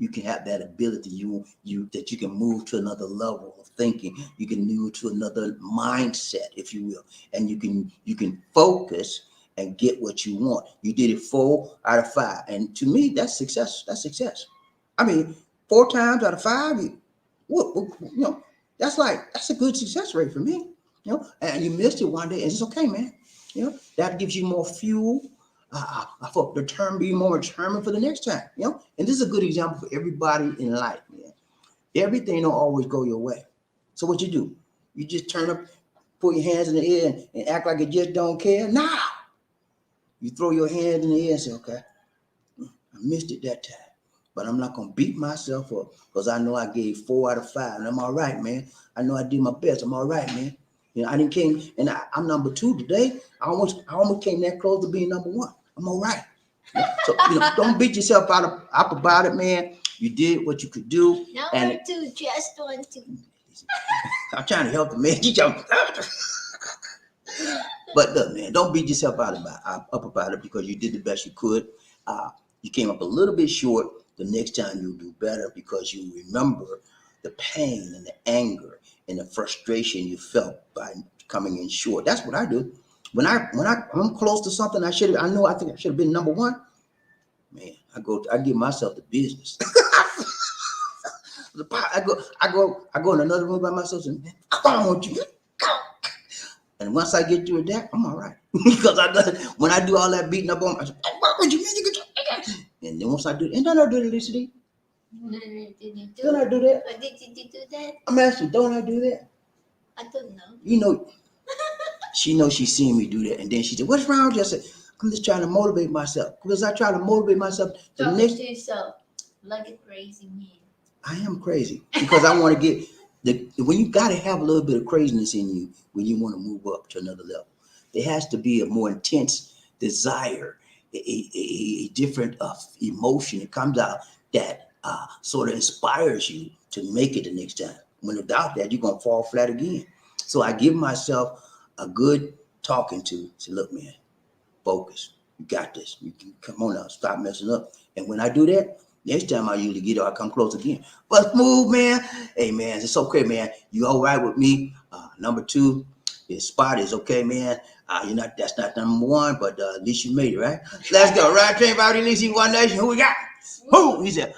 can have that ability. That you can move to another level of thinking. You can move to another mindset, if you will, and you can focus and get what you want. You did it 4 out of 5, and to me, that's success. That's success. I mean, 4 times out of 5, that's a good success rate for me. And you missed it one day, and it's okay, man. That gives you more fuel. For be more determined for the next time. And this is a good example for everybody in life, man. Everything don't always go your way. So what you do? You just turn up, put your hands in the air and act like you just don't care. Now you throw your hands in the air and say, okay, I missed it that time, but I'm not gonna beat myself up because I know I gave 4 out of 5, and I'm all right, man. I know I did my best. I'm all right, man. I didn't came, and I'm #2 today. I almost came that close to being #1. I'm all right. So don't beat yourself up about it, man. You did what you could do. Number 2, just 1, 2. I'm trying to help the man. But look, man, don't beat yourself up about it because you did the best you could. You came up a little bit short. The next time you'll do better because you remember the pain and the anger and the frustration you felt by coming in short. That's what I do. When I'm close to something, I think I should have been #1. Man, I give myself the business. I go in another room by myself and man, come on, you. And once I get through that, I'm all right. Because when I do all that beating up on myself, what would you mean you could? And then once I do, and don't I do that, Lucy? Don't I do that? Did you do that? I'm asking, don't I do that? I don't know. She knows she's seen me do that. And then she said, what's wrong with you? I said, I'm just trying to motivate myself. Because I try to motivate myself. Talking to yourself like a crazy man. I am crazy. Because I want to when you got to have a little bit of craziness in you when you want to move up to another level. There has to be a more intense desire, a different emotion that comes out that sort of inspires you to make it the next time. When without that, you're going to fall flat again. So I give myself a good talking to. Say, look, man, focus. You got this. You can come on now. Stop messing up. And when I do that, next time I usually get it, I come close again. But Smooth, man. Hey, man, it's okay, man. You all right with me? #2. His spot is okay, man. You're not. That's not number one, but at least you made it, right? Let's go. Right train, Bobby. At least he one nation. Who we got? Who? He said,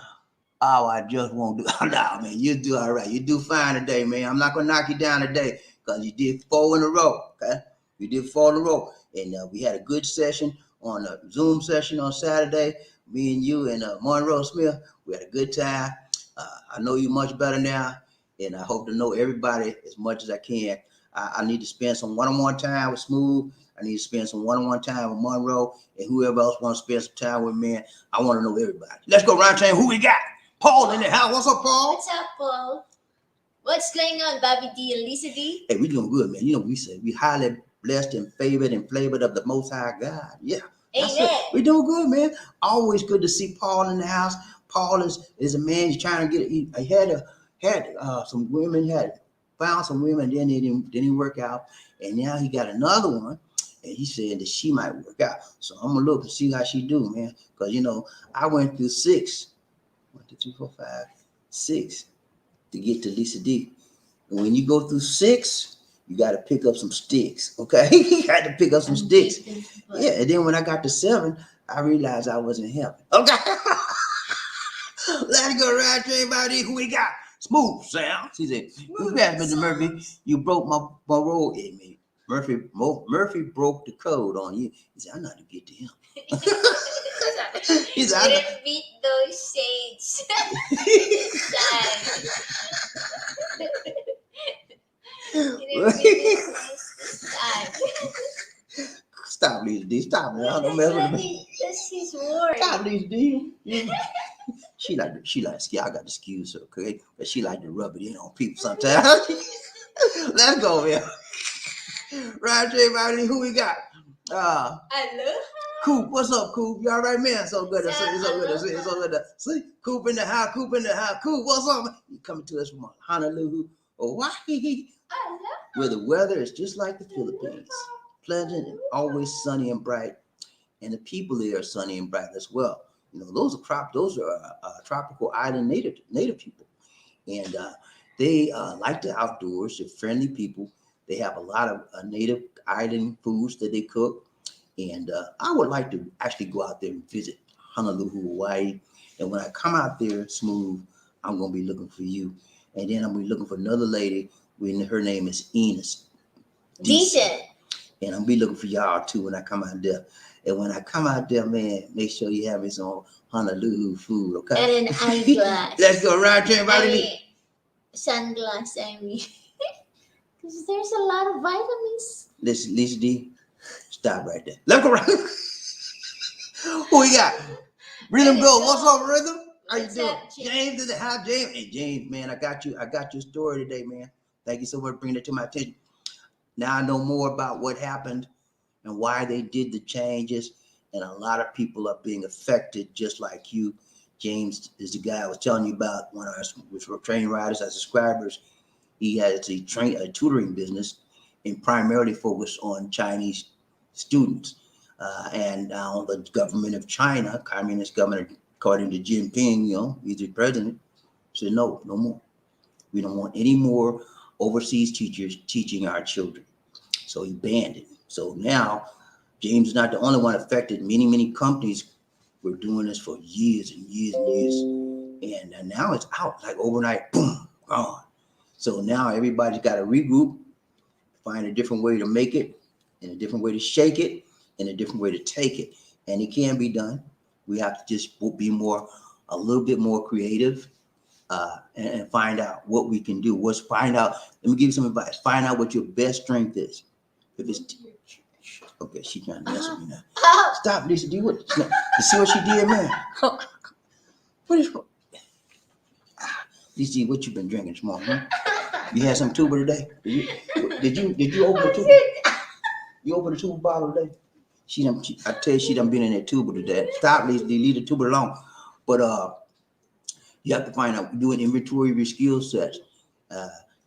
"Oh, I just won't do." No, man, you do all right. You do fine today, man. I'm not gonna knock you down today because you did 4 in a row. Okay, you did 4 in a row, and we had a good session on a Zoom session on Saturday. Me and you and Monroe Smith. We had a good time. I know you much better now, and I hope to know everybody as much as I can. I need to spend some one-on-one time with Smooth. I need to spend some one-on-one time with Monroe and whoever else wants to spend some time with me. I want to know everybody. Let's go round chain. Who we got? Paul in the house. What's up, Paul? What's up, Paul? What's going on, BobbieD and Lisa D? Hey, we doing good, man. You know, we say we highly blessed and favored of the Most High God. Yeah. Amen. We doing good, man. Always good to see Paul in the house. Paul is a man. He's trying to get. He had some women. Had found some women. Then it didn't work out, and now he got another one. And he said that she might work out. So I'm gonna look and see how she do, man. Because you know I went through 6, 1, 2, 3, 4, 5, 6 to get to Lisa D. And when you go through 6, you got to pick up some sticks. Okay, you got to pick up some sticks. Yeah. And then when I got to 7, I realized I wasn't helping. Okay. Let's go right train by who we got. Smooth sound. She said, Mr. Murphy, you broke my road in me. Murphy broke the code on you. He said, I know how to get to him. He said, you didn't beat those shades. Stop, Lisa D. Stop, man. I don't mess with me. That's his word. Stop, Lisa D. She like I got to excuse her, okay? But she like to rub it in on people sometimes. Let's go, man. Right, everybody, who we got? Aloha. Coop, what's up, Coop? You all right, man? So good to see you. So good to see. Coop in the house. Coop, what's up, man? You coming to us from Honolulu, Hawaii, where the weather is just like the Philippines, pleasant and always sunny and bright, and the people there are sunny and bright as well. You know, those are tropical island native people, and they like the outdoors. They're friendly people. They have a lot of native island foods that they cook, and I would like to actually go out there and visit Honolulu, Hawaii. And when I come out there, Smooth, I'm gonna be looking for you, and then I'm gonna be looking for another lady. Her name is Enos. Decent. And I'm gonna be looking for y'all too when I come out there. And when I come out there, man, make sure you have me some Honolulu food, okay? And an eyeglass. Let's go right there, everybody. Sunglass, I mean. Because there's a lot of vitamins. Lisa D, stop right there. Let's go right. Who we got? Rhythm Go. What's up, Rhythm? How you doing? James in the house. James. Hey, James, man, I got your story today, man. Thank you so much for bringing it to my attention. Now I know more about what happened and why they did the changes. And a lot of people are being affected just like you. James is the guy I was telling you about, one of us, which were training riders as subscribers. He has a tutoring business and primarily focused on Chinese students. And now the government of China, communist government, according to Jinping, you know, he's the president, said no more. We don't want any more overseas teachers teaching our children. So he banned it. So now James is not the only one affected. Many companies were doing this for years and years and years. And now it's out like overnight, boom, gone. So now everybody's got to regroup, find a different way to make it, and a different way to shake it, and a different way to take it. And it can be done. We have to just be a little bit more creative, and find out what we can do. Let me give you some advice. Find out what your best strength is. If it's okay, she trying to mess with me now. Stop, Lisa. You see what she did, man? What is Lisa? What you been drinking this morning? Huh? You had some tuba today? Did you open the tuba? You opened the tuba bottle today? I tell you, she done been in that tuba today. Stop, Lisa. Leave the tuba alone. But you have to find out, do an inventory of your skill sets,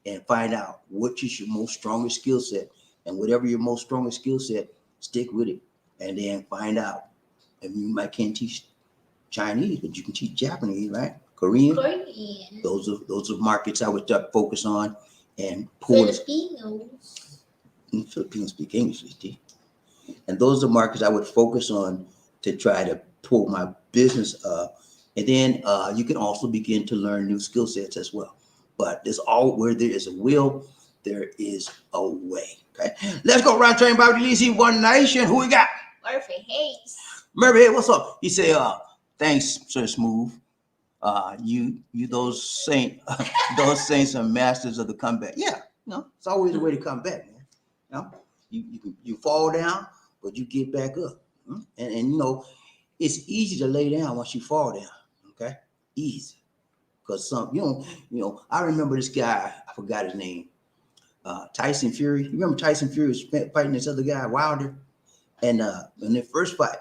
and find out what is your most strongest skill set. And whatever your most strongest skill set, stick with it. And then find out. And you might can't teach Chinese, but you can teach Japanese, right? Korean. Those are markets I would focus on and pull. Filipinos. in the Philippines speak English, Steve. And those are markets I would focus on to try to pull my business up. And then you can also begin to learn new skill sets as well. But there's all where there is a will, there is a way. Okay, let's go around train Bobby DC One Nation. Who we got? Murphy Hayes. Murphy, hey, what's up? He said, thanks, Sir Smooth. You those saints are masters of the comeback. Yeah, it's always a way to come back, man. You fall down, but you get back up. And it's easy to lay down once you fall down. Okay, easy. Because I remember this guy. I forgot his name. Tyson Fury. You remember Tyson Fury was fighting this other guy, Wilder, and in their first fight,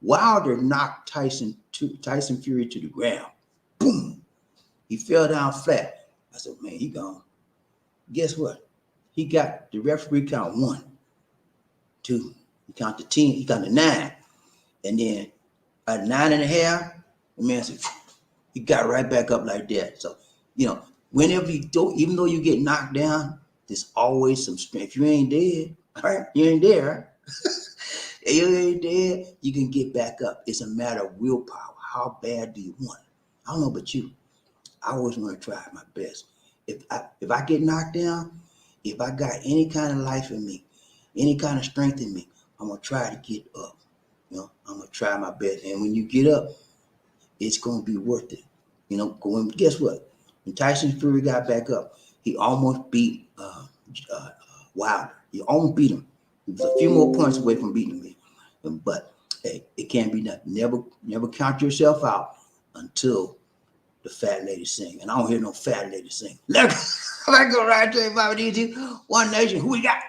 Wilder knocked Tyson Fury to the ground. Boom! He fell down flat. I said, man, he gone. Guess what? He got the referee count 1, 2. He counted 10. He counted 9, and then at 9.5, the man said he got right back up like that. So whenever you do, even though you get knocked down, there's always some strength. If you ain't dead, right? You ain't dead, right? If you ain't dead, you can get back up. It's a matter of willpower. How bad do you want it? I don't know about you. I always want to try my best. If I get knocked down, if I got any kind of life in me, any kind of strength in me, I'm gonna try to get up. I'm gonna try my best. And when you get up, it's gonna be worth it. Guess what? When Tyson Fury got back up, he almost beat Wilder. He almost beat him. He was a few more points away from beating me. But hey, it can't be done. Never count yourself out until the fat lady sing. And I don't hear no fat lady sing. Let's go right to BobbieD One Nation. Who we got?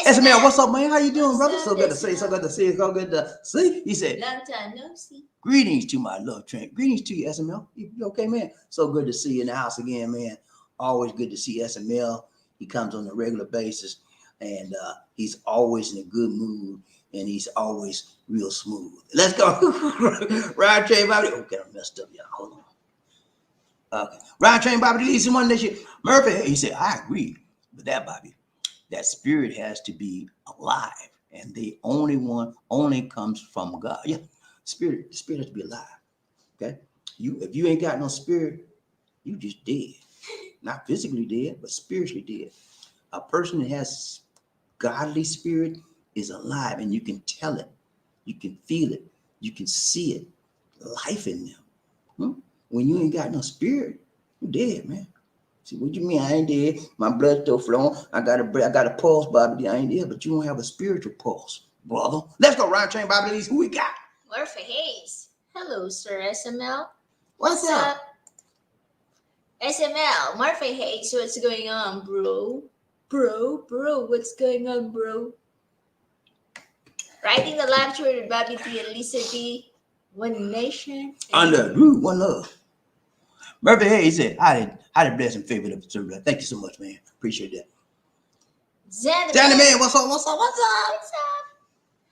SML, what's up, man? How you doing, brother? So good to see you. So good to see you. So good to see. He said, long time no see. Greetings to my love train. Greetings to you, SML. You okay, man? So good to see you in the house again, man. Always good to see SML. He comes on a regular basis, and he's always in a good mood, and he's always real smooth. Let's go. Ride train, Bobby. Okay, I messed up, y'all. Hold on. Okay. Ride train, BobbieD One Nation. Murphy, he said, I agree with that, Bobby. That spirit has to be alive, and the only comes from God. Yeah, the spirit has to be alive. Okay, if you ain't got no spirit, you just dead. Not physically dead, but spiritually dead. A person that has godly spirit is alive, and you can tell it, you can feel it, you can see it, life in them. When you ain't got no spirit, you dead, man. See, what you mean? I ain't dead. My blood still flowing. I got a pulse, Bobby. I ain't dead, but you don't have a spiritual pulse, brother. Let's go round train, Bobby. Who we got? Murphy Hayes. Hello, Sir SML. What's up? SML, Murphy Hayes, what's going on, bro? Bro, what's going on, bro? Writing the live tour with BobbieD and Lisa D. One Nation. Under roof, one love. Murphy Hayes said, I had a blessing favor of the server. Thank you so much, man. Appreciate that. Danny man, what's up?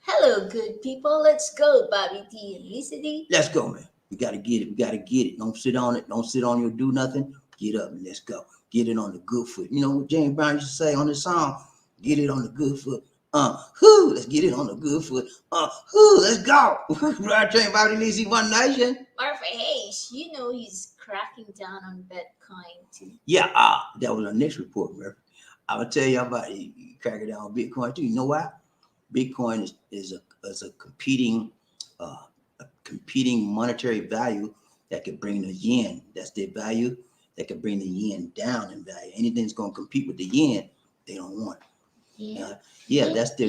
Hello, good people. Let's go, BobbieD and Lisa D. Let's go, man. We gotta get it. Don't sit on it. Don't sit on your do nothing. Get up and let's go. Get it on the good foot. You know what James Brown used to say on this song? Get it on the good foot. Let's get it on the good foot. Let's go. Right train, BobbieD One Nation. Murphy Hayes, he's cracking down on Bitcoin too. Yeah, that was our next report, Murphy. I will tell you about it. You cracking down on Bitcoin too. You know why? Bitcoin is a competing monetary value that could bring the yen. That's their value. That could bring the yen down in value. Anything that's going to compete with the yen, they don't want. That's their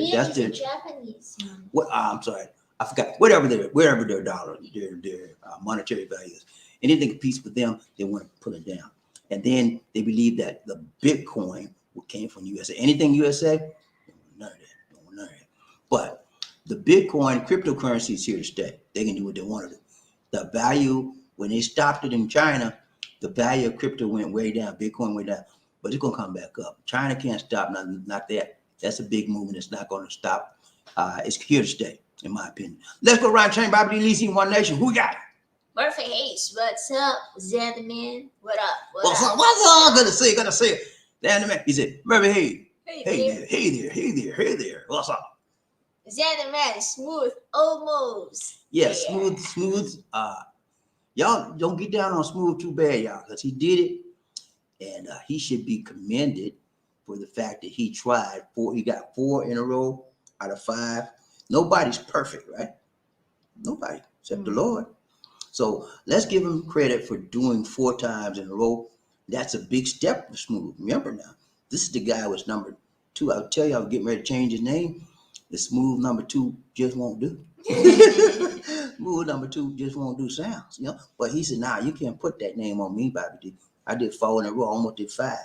Japanese. What? I'm sorry, I forgot. Whatever their dollar, their monetary value is. Anything competes with them, they want to pull it down. And then they believe that the Bitcoin came from USA. Anything USA, none of that. But the Bitcoin cryptocurrency is here to stay. They can do what they want to do. The value, when they stopped it in China, the value of crypto went way down. Bitcoin went down, but it's gonna come back up. China can't stop. Not that. That's a big movement. It's not going to stop. It's here to stay, in my opinion. Let's go around train BobbieD One Nation. Who we got? Murphy Hayes, what's up? Xander man, what up? What's up? Good to see you. Xander man. He said, Murphy Hayes, Hey there. What's up? Xander man, smooth, almost. Yeah, there. smooth. Y'all don't get down on Smooth too bad, y'all, because he did it, and he should be commended for the fact that he tried four. He got 4 in a row out of 5. Nobody's perfect, right? Nobody except the Lord. So let's give him credit for doing 4 times in a row. That's a big step for Smooth. Remember now, this is the guy who was number 2. I'll tell you, I was getting ready to change his name. The Smooth number 2 just won't do. Smooth number 2 just won't do sounds, you know. But he said, "Nah, you can't put that name on me, BobbieD. I did 4 in a row, almost did 5."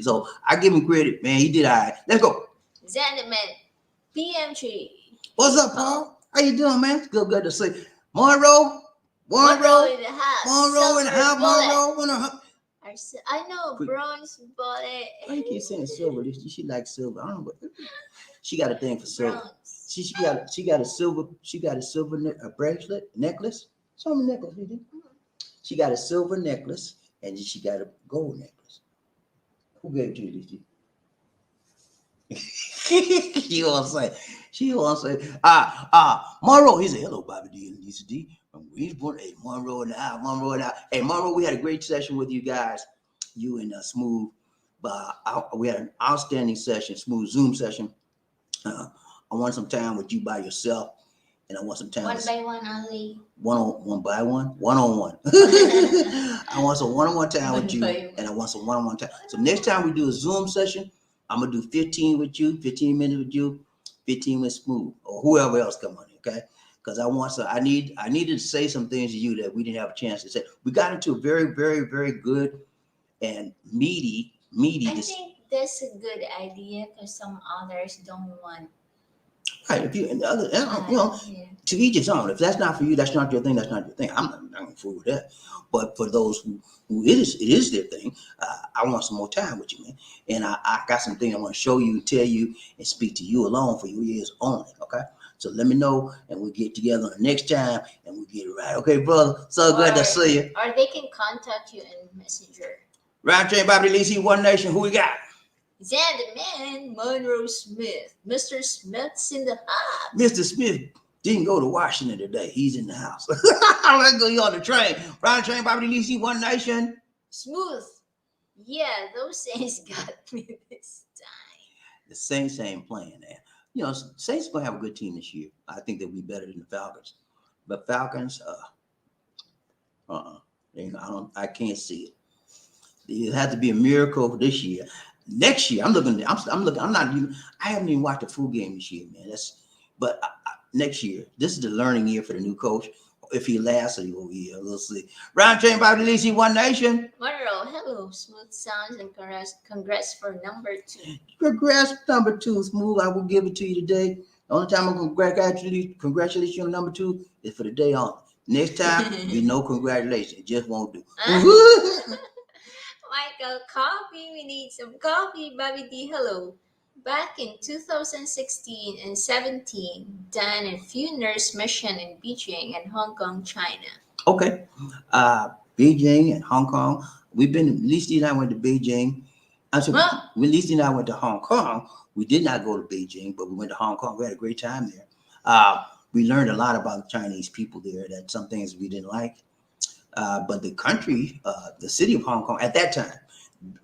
So I give him credit, man. He did all right. Let's go. Xander man, PM3. What's up, Paul? How you doing, man? It's good to see. Monroe in the house. Monroe in the house. Monroe in the house. I know bronze bullet. Why you keep saying silver? She likes silver. I don't know. What, she got a thing for silver. Bronze. She got a silver bracelet necklace. Show me the necklace, BD. She got a silver necklace and she got a gold necklace. Who gave it to you, DG? She won't say. Monroe. He said, "Hello, BobbieD and Lisa D. From Greensboro. Hey, Monroe and I. Hey, Monroe, we had a great session with you guys, you and Smooth. We had an outstanding session, Smooth Zoom session. I want some time with you by yourself, and I want some time. One by one only. One by one. I want some one-on-one time with you, and I want some one-on-one time. So next time we do a Zoom session, I'm gonna do 15 with you, 15 minutes with you, 15 with Smooth or whoever else come on, okay? Because I needed to say some things to you that we didn't have a chance to say. We got into a very, very, very good and meaty. I think that's a good idea because some others don't want. Right, if you and the other, you know, to each his own. If that's not for you, that's not your thing. That's not your thing. I'm not gonna fool with that. But for those who it is their thing. I want some more time with you, man. And I got some things I want to show you, tell you, and speak to you alone for your ears only. Okay. So let me know, and we'll get together the next time, and we'll get it right. Okay, brother. So good to see you. Or they can contact you in Messenger. Round train, BobbieD, One Nation. Who we got? Xander man, Monroe Smith. Mr. Smith's in the house. Mr. Smith didn't go to Washington today. He's in the house. Let's go. You on the train. Round train, BobbieD, One Nation. Smooth. Yeah, those Saints got me this time. The Saints ain't playing, man. You know, Saints gonna have a good team this year. I think they'll be better than the Falcons. But Falcons, I can't see it. It has to be a miracle this year. Next year, I'm looking. I haven't even watched a full game this year, man. But next year, this is the learning year for the new coach. If he lasts, we'll see. Round train, BobbieD, One Nation. Monroe, hello, Smooth sounds, and congrats for number 2. Congrats, number 2, Smooth. I will give it to you today. The only time I'm going to congratulate you on number 2 is for the day on. Next time, no congratulations. It just won't do. Michael, coffee. We need some coffee. BobbieD, hello. Back in 2016 and 17, done a few nurse mission in Beijing and Hong Kong, China. Okay. Beijing and Hong Kong. Lisa and I went to Beijing. Lisa and I went to Hong Kong. We did not go to Beijing, but we went to Hong Kong. We had a great time there. We learned a lot about the Chinese people there, that some things we didn't like. But the country, the city of Hong Kong at that time,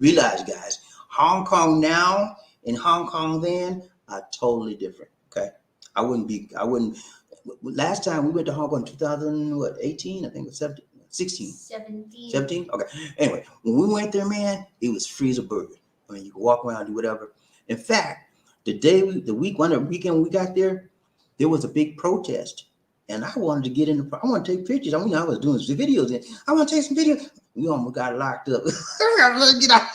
realize, guys, Hong Kong now and Hong Kong then are totally different. Okay. Last time we went to Hong Kong in 2018, I think it was 16. 17? Okay. Anyway, when we went there, man, it was free as a bird. I mean, you could walk around, do whatever. In fact, the weekend we got there was a big protest. And I wanted to I want to take pictures. I was doing some videos. And I want to take some videos. We almost got locked up. Get out.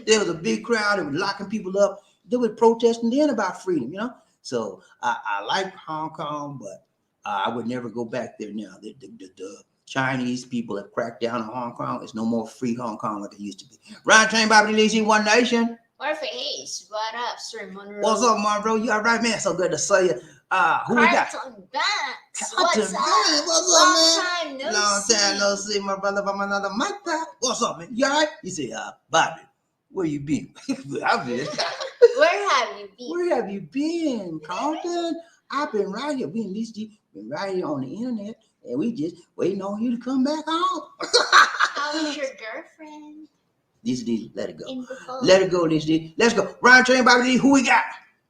There was a big crowd. They were locking people up. They were protesting then about freedom, you know. So I like Hong Kong, but I would never go back there now. The Chinese people have cracked down on Hong Kong. It's no more free Hong Kong like it used to be. Round train, BobbieD, One Nation. Perfect. What up, Sir Monroe? What's up, Monroe? You all right, man? So good to see you. Who we got? What's up, man? Long time no see, my brother from another mic. What's up, man? You all right? You say, Bobby, where you been? I've been. Where have you been? Where have you been, Carlton? I've been right here. We at least been right here on the internet, and we just waiting on you to come back home. How's your girlfriend? These, let it go. In the phone. Let it go, these. Let's go. Ryan Train, BobbieD, who we got?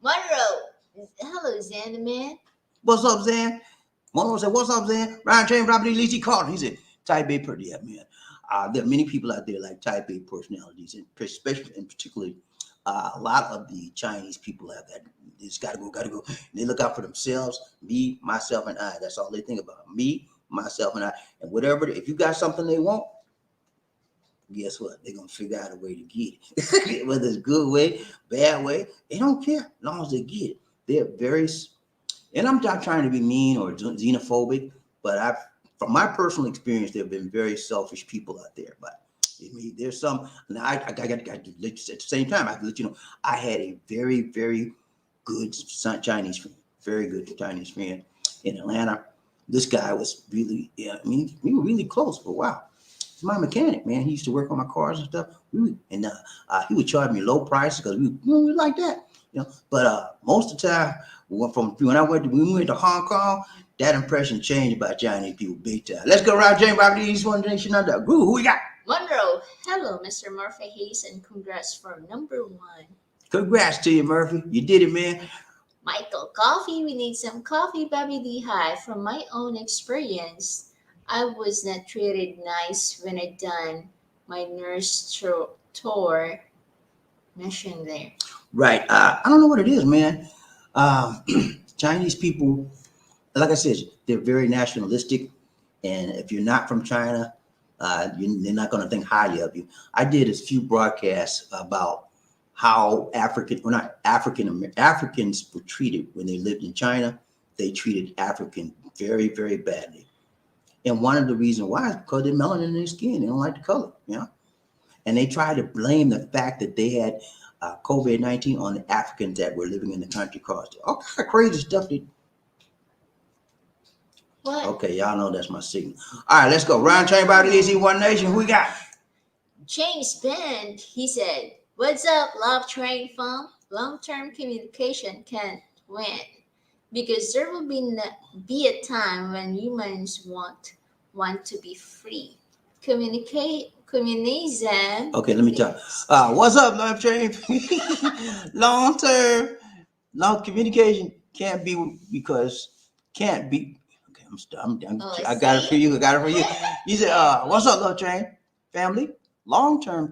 Monroe. Hello, Xanaman. What's up, Zan? Monroe said, what's up, Zan? Ryan Train, BobbieD, Lizzie called. He said, type A pretty, yeah, man. There are many people out there like type A personalities, and especially and particularly a lot of the Chinese people have that. It's gotta go. They look out for themselves, me, myself, and I. That's all they think about. Me, myself, and I. And whatever, if you got something they want, guess what? They're gonna figure out a way to get it. Whether it's good way, bad way, they don't care as long as they get it. They're very, and I'm not trying to be mean or xenophobic, but from my personal experience, there have been very selfish people out there. But I mean, there's some. Now I got to let you, at the same time. I have to let you know I had a very, very good Chinese friend, very good Chinese friend in Atlanta. This guy was really, I mean, we were really close for a while. He's my mechanic, man. He used to work on my cars and stuff. He would charge me low prices because we like that, you know. But most of the time, we went to Hong Kong. That impression changed about Chinese people big time. Let's go around James Bobby. He's one nation under. Who we got? Monroe. Hello, Mr. Murphy Hayes, and congrats for #1. Congrats to you, Murphy. You did it, man. Michael, coffee. We need some coffee, BobbieD. Hi. From my own experience, I was not treated nice when I done my nurse tour mission there. Right. I don't know what it is, man. Chinese people, like I said, they're very nationalistic, and if you're not from China, they're not going to think highly of you. I did a few broadcasts about how Africans were treated when they lived in China. They treated African very, very badly. And one of the reasons why is because they're melanin in their skin. They don't like the color, you know? And they try to blame the fact that they had COVID-19 on the Africans that were living in the country caused all kind of crazy stuff. What? Okay, y'all know that's my signal. All right, let's go. Ryan Train by the Easy One Nation. Who we got? James Bend, he said, what's up, love train fam? Long-term communication can't win because there will be a time when humans want to be free. Communism. Okay, let me talk. What's up, love train? Long communication can't be because can't be. Okay, I got it for you. You said, what's up, love train? Family, long-term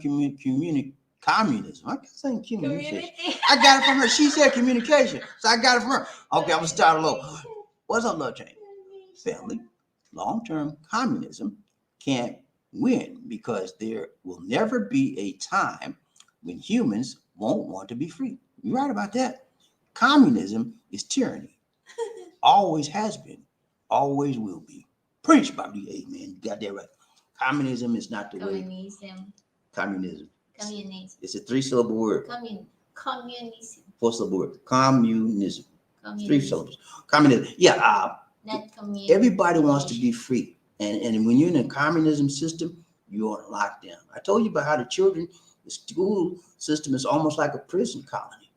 communism. I kept saying communication. I got it from her. She said communication, so I got it from her. Okay, I'm gonna start low. What's up, love train? Family, long-term communism can't win because there will never be a time when humans won't want to be free. You're right about that. Communism is tyranny. Always has been. Always will be. Preach, Bobby. Amen. You got that right. Communism is not the way. Communism. It's a 3-syllable word. Communism. 4-syllable word. Communism. 3 syllables. Communism. Yeah. Not communism. Everybody wants to be free. And when you're in a communism system, you're on lockdown. I told you about how the school system is almost like a prison colony.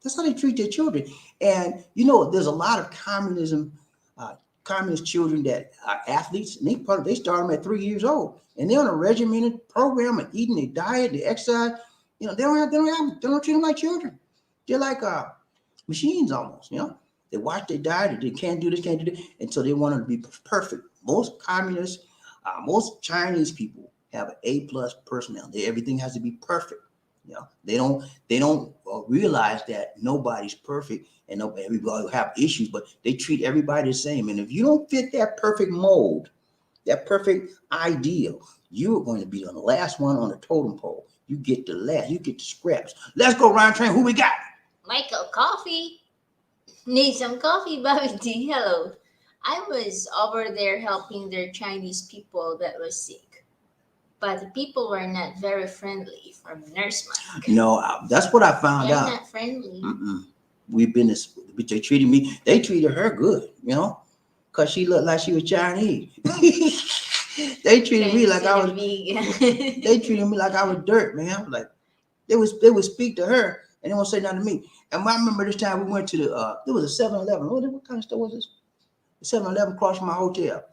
That's how they treat their children. And, you know, there's a lot of communist children that are athletes, and they start them at 3 years old, and they're on a regimented program of eating, their diet, their exercise. You know, they don't treat them like children. They're like machines almost. You know, they watch their diet, they can't do this, can't do that, and so they want them to be perfect. Most communists, most Chinese people have an A+ personality. Everything has to be perfect. You know, they don't realize that nobody's perfect and everybody will have issues, but they treat everybody the same. And if you don't fit that perfect mold, that perfect ideal, you're going to be the last one on the totem pole. You get the scraps. Let's go, Ryan Train. Who we got? Michael, coffee. Need some coffee, BobbieD. Hello. I was over there helping their Chinese people that was sick, but the people were not very friendly from Nurse Mike. No, that's what I found out. Not friendly. They treated her good, you know, because she looked like she was Chinese. They treated me like they treated me like I was dirt, man. Like they would speak to her and they won't say nothing to me. And I remember this time we went to there was a 7-Eleven. What kind of store was this? The 7-Eleven across from my hotel.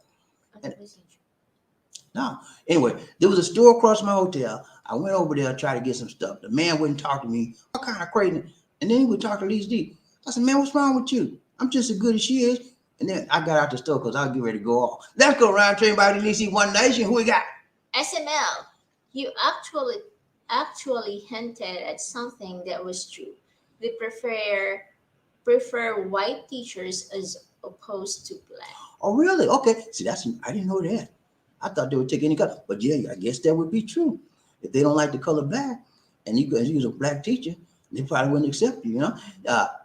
And, no, anyway, there was a store across from my hotel. I went over there to try to get some stuff. The man wouldn't talk to me. All kind of crazy. And then he would talk to Lisa D. I said, man, what's wrong with you? I'm just as good as she is. And then I got out the store because I was getting ready to go off. Let's go around train by the DC One Nation. Who we got? SML, you actually hinted at something that was true. They prefer white teachers as opposed to black. Oh, really? Okay. See, I didn't know that. I thought they would take any color. But yeah, I guess that would be true. If they don't like the color black and you guys use a black teacher, they probably wouldn't accept you, you know?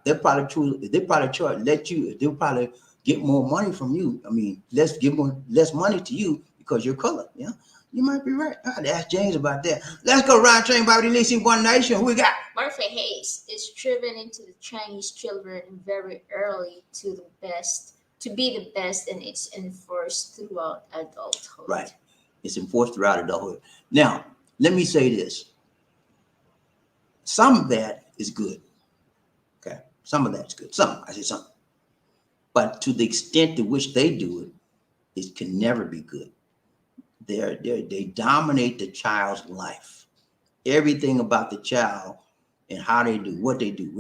They'll probably they'll probably get more money from you. I mean, let's give them less money to you because you're colored, you know? You might be right. I had to ask James about that. Let's go round train by the DC One Nation. Who we got? Murphy Hayes is driven into the Chinese children very early to be the best, and it's enforced throughout adulthood. Right. It's enforced throughout adulthood. Now, let me say this. Some of that is good. Okay. Some of that's good. I say some. But to the extent to which they do it, it can never be good. They dominate the child's life. Everything about the child and how they do, what they do,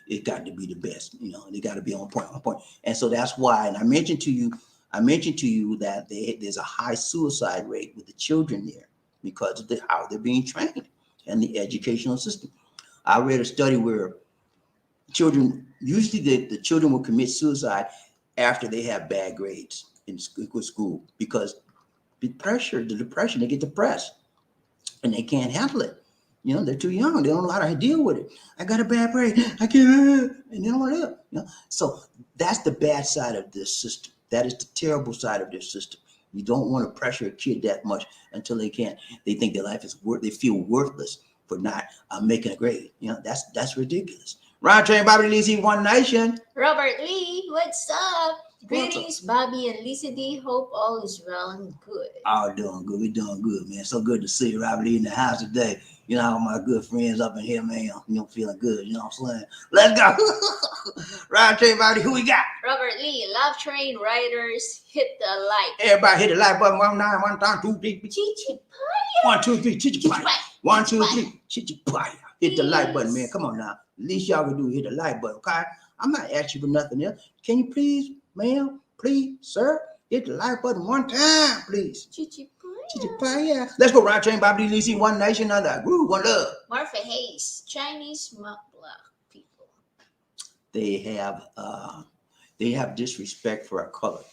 it got to be the best. You know, they got to be on point. And so that's why, and I mentioned to you that there's a high suicide rate with the children there because of how they're being trained and the educational system. I read a study where children, usually the children will commit suicide after they have bad grades in school because the depression, they get depressed and they can't handle it. You know, they're too young. They don't know how to deal with it. I got a bad grade. I can't, and they don't want to live. You know, so that's the bad side of this system. That is the terrible side of this system. You don't want to pressure a kid that much until they can't. They think their life is they feel worthless for not making a grade. You know, that's ridiculous. Round train, Bobbie Lizzie, One Nation. Robert Lee, what's up? Greetings, Bobbie and Lisa D. Hope all is well and good. All doing good. We're doing good, man. So good to see you, Robert Lee, in the house today. You know, all my good friends up in here, man. You know, feeling good. You know what I'm saying? Let's go. Round train, Bobbie, who we got? Robert Lee, Love Train Riders, hit the like. Everybody hit the like button. 1 9 1 time 2 3. Chichi 1 2 3. Chichi pie. 1 2 3. Chichi pie. Hit the like button, man. Come on now. At least y'all can do is hit the like button, okay? I'm not asking for nothing else. Can you please, ma'am, please, sir, hit the like button 1 time, please. Chichi pie, yeah. Let's go round train, Bobbie Lizzie, One Nation, under group, one love. Martha Hayes, Chinese black people. They have disrespect for our color,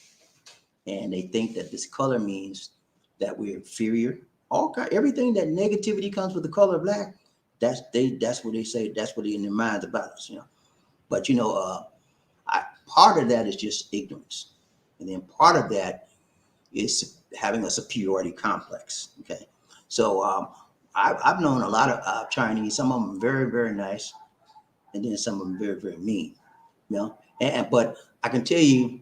and they think that this color means that we're inferior. Everything that negativity comes with the color of black. That's what they say. That's what they in their minds about us, you know. But you know, part of that is just ignorance, and then part of that is having a superiority complex. Okay, so I've known a lot of Chinese. Some of them very, very nice, and then some of them very, very mean. You know, but I can tell you,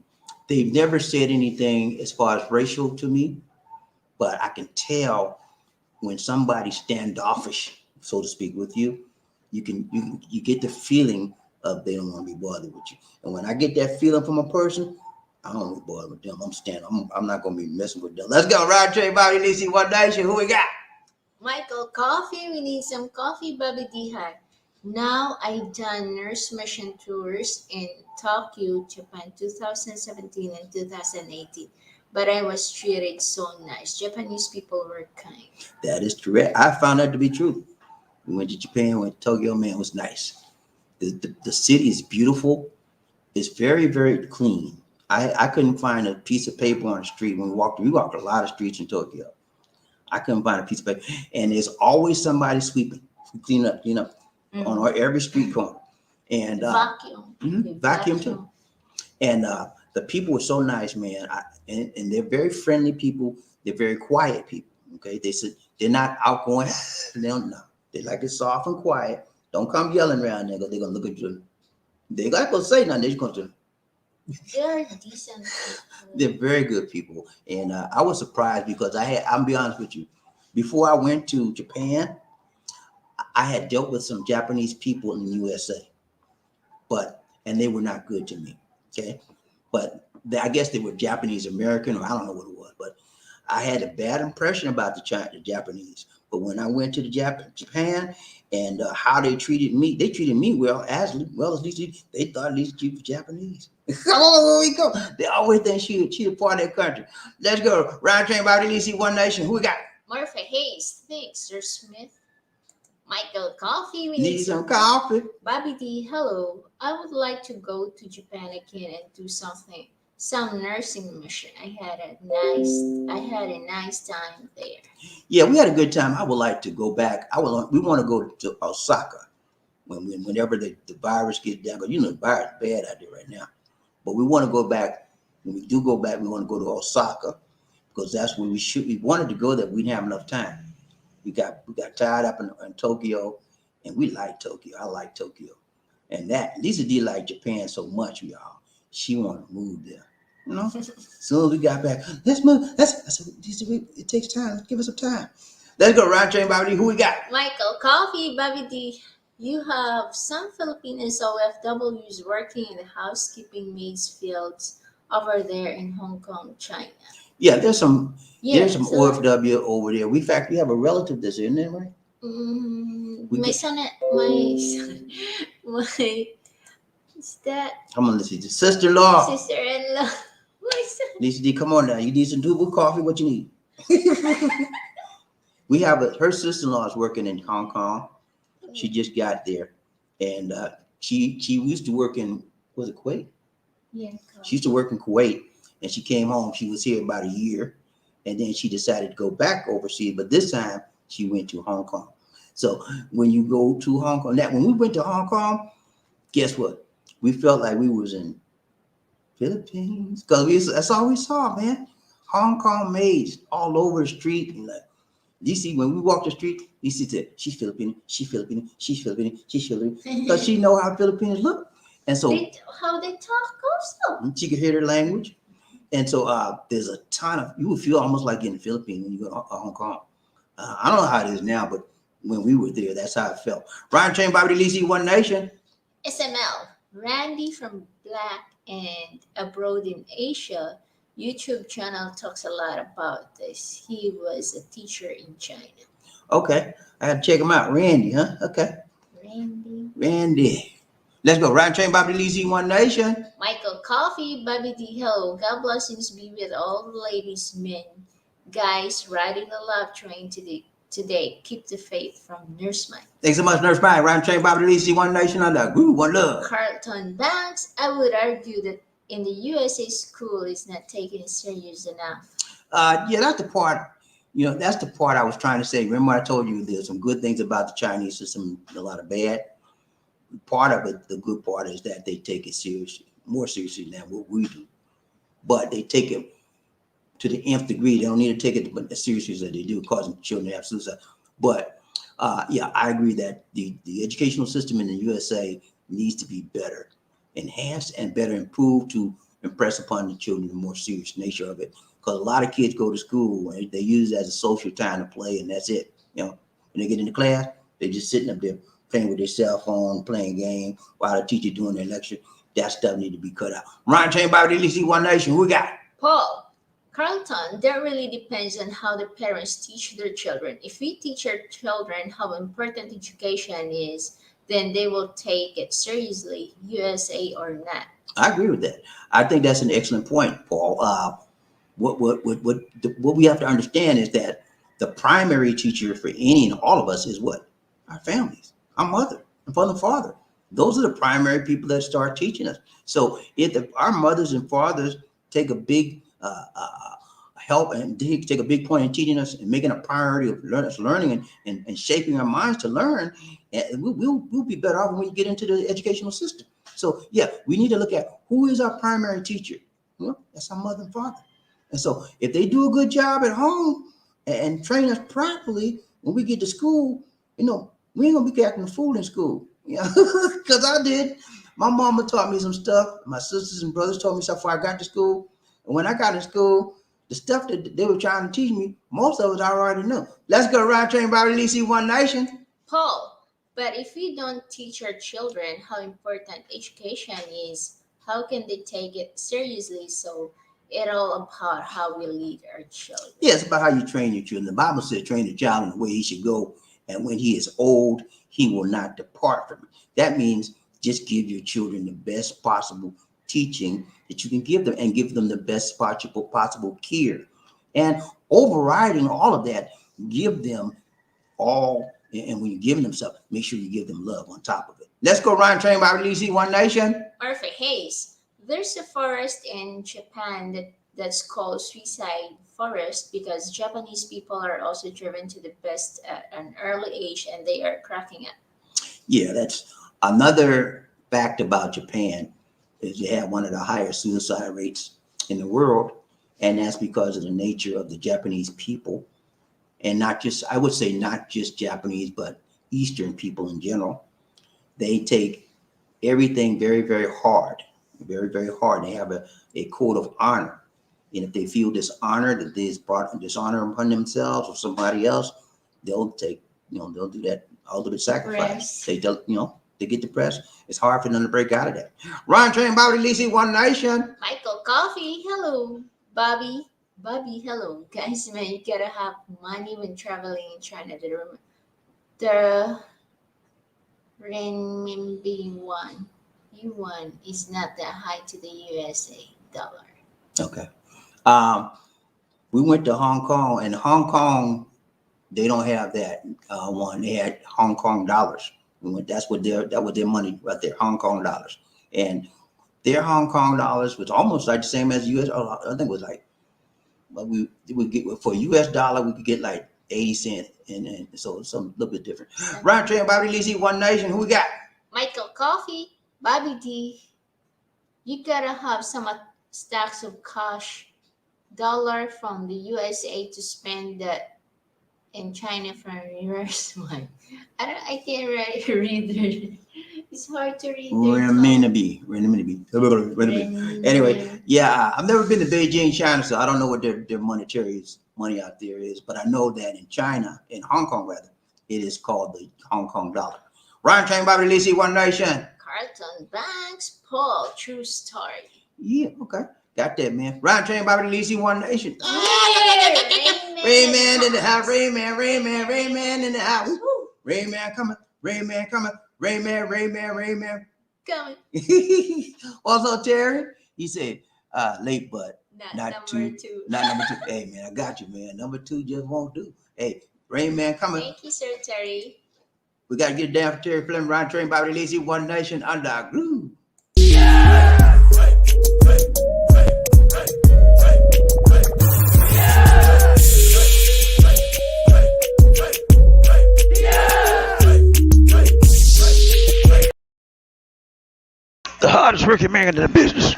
they've never said anything as far as racial to me, but I can tell when somebody's standoffish, so to speak, with you, you get the feeling of they don't want to be bothered with you. And when I get that feeling from a person, I don't want to be bothered with them. I'm not going to be messing with them. Let's go, Rod Trey, Bobbie Lizzie, One Nation. Who we got? Michael, coffee. We need some coffee, BobbieD. Hi. Now I done nurse mission tours in Tokyo, Japan, 2017 and 2018. But I was treated so nice. Japanese people were kind. That is correct. I found that to be true. We went to Japan, went to Tokyo, man, it was nice. The city is beautiful. It's very, very clean. I couldn't find a piece of paper on the street when we walked a lot of streets in Tokyo. I couldn't find a piece of paper. And there's always somebody sweeping, clean up, on every street corner. And vacuum too. And the people were so nice, man. And they're very friendly people. They're very quiet people. Okay, they said they're not outgoing. They don't know. They like it soft and quiet. Don't come yelling around there. They're gonna look at you. They're not gonna say nothing. They're just gonna. They're decent people. They're very good people, and I was surprised because I'll be honest with you. Before I went to Japan, I had dealt with some Japanese people in the USA, and they were not good to me. Okay, but I guess they were Japanese American, or I don't know what it was, but I had a bad impression about the Japanese. But when I went to Japan and how they treated me well, as well as least they thought at least you were Japanese. Oh, here we go. They always think she a part of their country. Let's go. Round train by the DC One Nation. Who we got? Murphy Hayes, thanks, Sir Smith. Michael Coffee, we Need some coffee. BobbieD, hello. I would like to go to Japan again and do some nursing mission. I had a nice time there. Yeah, we had a good time. I would like to go back. We want to go to Osaka whenever the virus gets down, because the virus is bad out there right now. But we want to go back. When we do go back, we want to go to Osaka, because that's where we wanted to go there. We didn't have enough time. We got tied up in Tokyo, and we like Tokyo. I like Tokyo. And Lisa D liked Japan so much, y'all. She wanted to move there. As soon as we got back, let's move. I said, it takes time. Give us some time. Let's go. Round train, BobbieD. Who we got? Michael Coffee, BobbieD. You have some Filipino OFWs working in the housekeeping maids fields over there in Hong Kong, China. Yeah, there's some OFW over there. In fact, we have a relative that's in there, right? My son, is that? Come on, let's see. The sister-in-law. Sister-in-law. My son. Lisa D, come on now. You need some double coffee? What you need? We have her sister-in-law is working in Hong Kong. She just got there, and she used to work in, was it Kuwait? Yeah. She used to work in Kuwait, and she came home. She was here about a year, and then she decided to go back overseas. But this time she went to Hong Kong. So when you go to Hong Kong, when we went to Hong Kong, guess what? We felt like we was in Philippines, because that's all we saw, man. Hong Kong maids all over the street, and you see, when we walk the street, you see that she's Philippine, she's Philippine, she's Philippine, she's Philippine, because she know how Filipinos look, and so how they talk also. She could hear their language, and so there's a ton of, you would feel almost like in the Philippines when you go to Hong Kong. I don't know how it is now, but when we were there, that's how it felt. Ryan Train, BobbieD, Lisi, One Nation. SML, Randy from Black and Abroad in Asia YouTube channel talks a lot about this. He was a teacher in China. Okay, I had to check him out. Randy, huh? Okay. Randy. Let's go. Ryan Train, BobbieD, Lisi, One Nation. Michael Coffee, BobbieD, hello. God blessings be with all the ladies, men, guys riding the love train today. Keep the faith from Nurse Mike. Thanks so much, Nurse Mike. Ryan Train, BobbieD, Lisi, One Nation. On the group, one love. Carlton Banks, I would argue that in the USA, school is not taken serious enough. Yeah, that's the part. That's the part I was trying to say. Remember, I told you there's some good things about the Chinese system, a lot of bad. Part of it, the good part, is that they take it seriously, more seriously than what we do. But they take it to the nth degree. They don't need to take it as seriously as they do, causing children to have suicide. But yeah, I agree that the educational system in the USA needs to be better enhanced and better improved to impress upon the children the more serious nature of it. Because a lot of kids go to school and they use it as a social time to play, and that's it. When they get into class, they're just sitting up there playing with their cell phone, playing game while the teacher doing their lecture. That stuff need to be cut out. Ryan Chain, BobbieD, Lisi, One Nation. Who we got? Paul Carlton, that really depends on how the parents teach their children. If we teach our children how important education is, then they will take it seriously, USA or not. I agree with that. I think that's an excellent point, Paul. What we have to understand is that the primary teacher for any and all of us is what? Our families, our mother and father. Those are the primary people that start teaching us. So if our mothers and fathers take a big help and take a big point in teaching us and making a priority of learning and shaping our minds to learn, and we'll be better off when we get into the educational system. So yeah, we need to look at who is our primary teacher. Well, that's our mother and father. And so if they do a good job at home and train us properly, when we get to school, we ain't gonna be acting a fool in school. Because I did. My mama taught me some stuff. My sisters and brothers taught me stuff before I got to school. And when I got to school, the stuff that they were trying to teach me, most of it I already knew. Let's go. Ryan Train, BobbieD, Lisi, One Nation. Paul, But if we don't teach our children how important education is, how can they take it seriously? So it's all about how we lead our children. Yeah, it's about how you train your children. The Bible says, train the child in the way he should go, and when he is old, he will not depart from it. That means just give your children the best possible teaching that you can give them, and give them the best possible care. And overriding all of that, give them all, and when you're giving them stuff, make sure you give them love on top of it. Let's go, Ryan, train by releasing One Nation. Perfect. Hayes, there's a forest in Japan that's called Suicide Forest because Japanese people are also driven to the best at an early age and they are cracking it. Yeah, that's another fact about Japan, is they have one of the higher suicide rates in the world, and that's because of the nature of the Japanese people, and not just, I would say not just Japanese, but Eastern people in general. They take everything very, very hard, very, very hard. They have a code of honor. And if they feel dishonored, that they brought dishonor upon themselves or somebody else, they'll take, they'll do that ultimate sacrifice. Depressed. They don't, they get depressed. It's hard for them to break out of that. Ryan Train, Bobby Lisi, One Nation. Michael Coffee, hello. Bobby, hello. Guys, man, you gotta have money when traveling in China. The renminbi yuan is not that high to the USA dollar. Okay. We went to Hong Kong, and Hong Kong, they don't have that one. They had Hong Kong dollars. We went. That was their money right there, Hong Kong dollars. And their Hong Kong dollars was almost like the same as US. I think it was like, but we would get for US dollar, we could get like 80 cents, and so it's a little bit different. Ryan Trey and Bobby Lisi, One Nation. Who we got? Michael Coffee, BobbieD. You gotta have some stacks of cash dollar from the USA to spend that in China from reverse one. I can't read it. It's hard to read. Renminbi. Anyway, yeah, I've never been to Beijing, China, so I don't know what their money out there is. But I know that in China, in Hong Kong rather, it is called the Hong Kong dollar. Ryan Train, Bobby Lisi, One Nation. Carlton Banks, Paul, true story. Yeah, okay. Got that, man. Ryan Train, Bobby Lisi, One Nation. Rayman in the house. Rayman in the house. Rayman coming. Rayman coming. Rayman. Coming. Also, Terry, he said, late, but not number two. Not number two. Hey, man, I got you, man. Number two just won't do. Hey, Rayman coming. Thank you, Sir Terry. We got to get it down for Terry Fleming, Ryan Train, Bobby Lacey, One Nation, under our groove. The hardest working man in the business.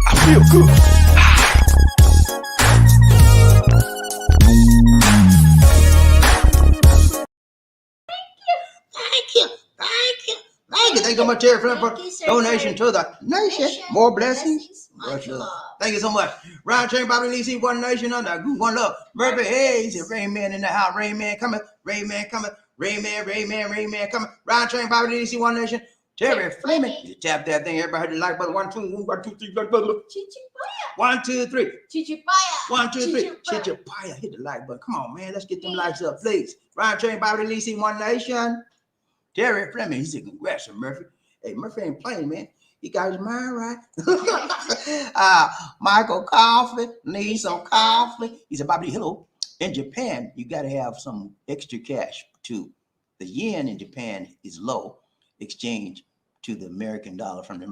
I feel good. Thank you so much, Terry Fleming, for donation to the nation. More blessings. Much love. Thank you so much. Ryan Train, Bobby Lacey, One Nation, under our groove, One Love. Murphy Hayes and Rayman in the house. Rayman coming. Rayman coming. Rayman coming. Ryan Train, Bobby Lacey, One Nation. Terry Fleming. You tap that thing. Everybody hit the like button. 1, 2, 1, 2, 3. Like button. 1, 2, 3. Chichipaya. 1, 2, 3. Chichipaya. Hit the like button. Come on, man. Let's get them likes up, please. Ryan Train, Bobby Lacey, One Nation. Terry Fleming. He said, congrats to Murphy. Hey, Murphy ain't playing, man. He got his mind right. Michael Coffee. Need some coffee. He said, Bobby, hello. In Japan, you got to have some extra cash too. The yen in Japan is low. Exchange to the American dollar from the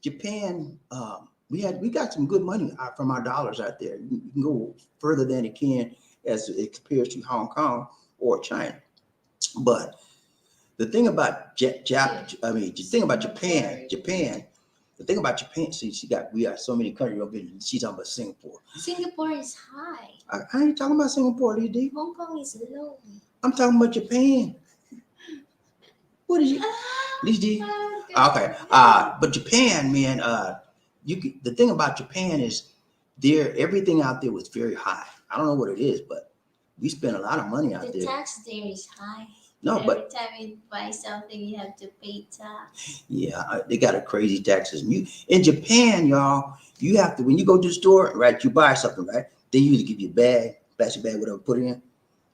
Japan, we got some good money from our dollars out there. You can go further than it can as it compares to Hong Kong or China. But the thing about Japan, see, we got so many countries over here. She's talking about Singapore. Singapore is high. I ain't talking about Singapore, Lee D. Hong Kong is low. I'm talking about Japan. What is you? Lisa? Okay. But Japan, man, the thing about Japan is everything out there was very high. I don't know what it is, but we spend a lot of money out there. The tax there is high. No, Every but time you buy something, you have to pay tax. yeah, they got a crazy taxes. In Japan, y'all, you have to, when you go to the store, right, you buy something, right? They usually give you a bag, plastic bag, whatever, put it in.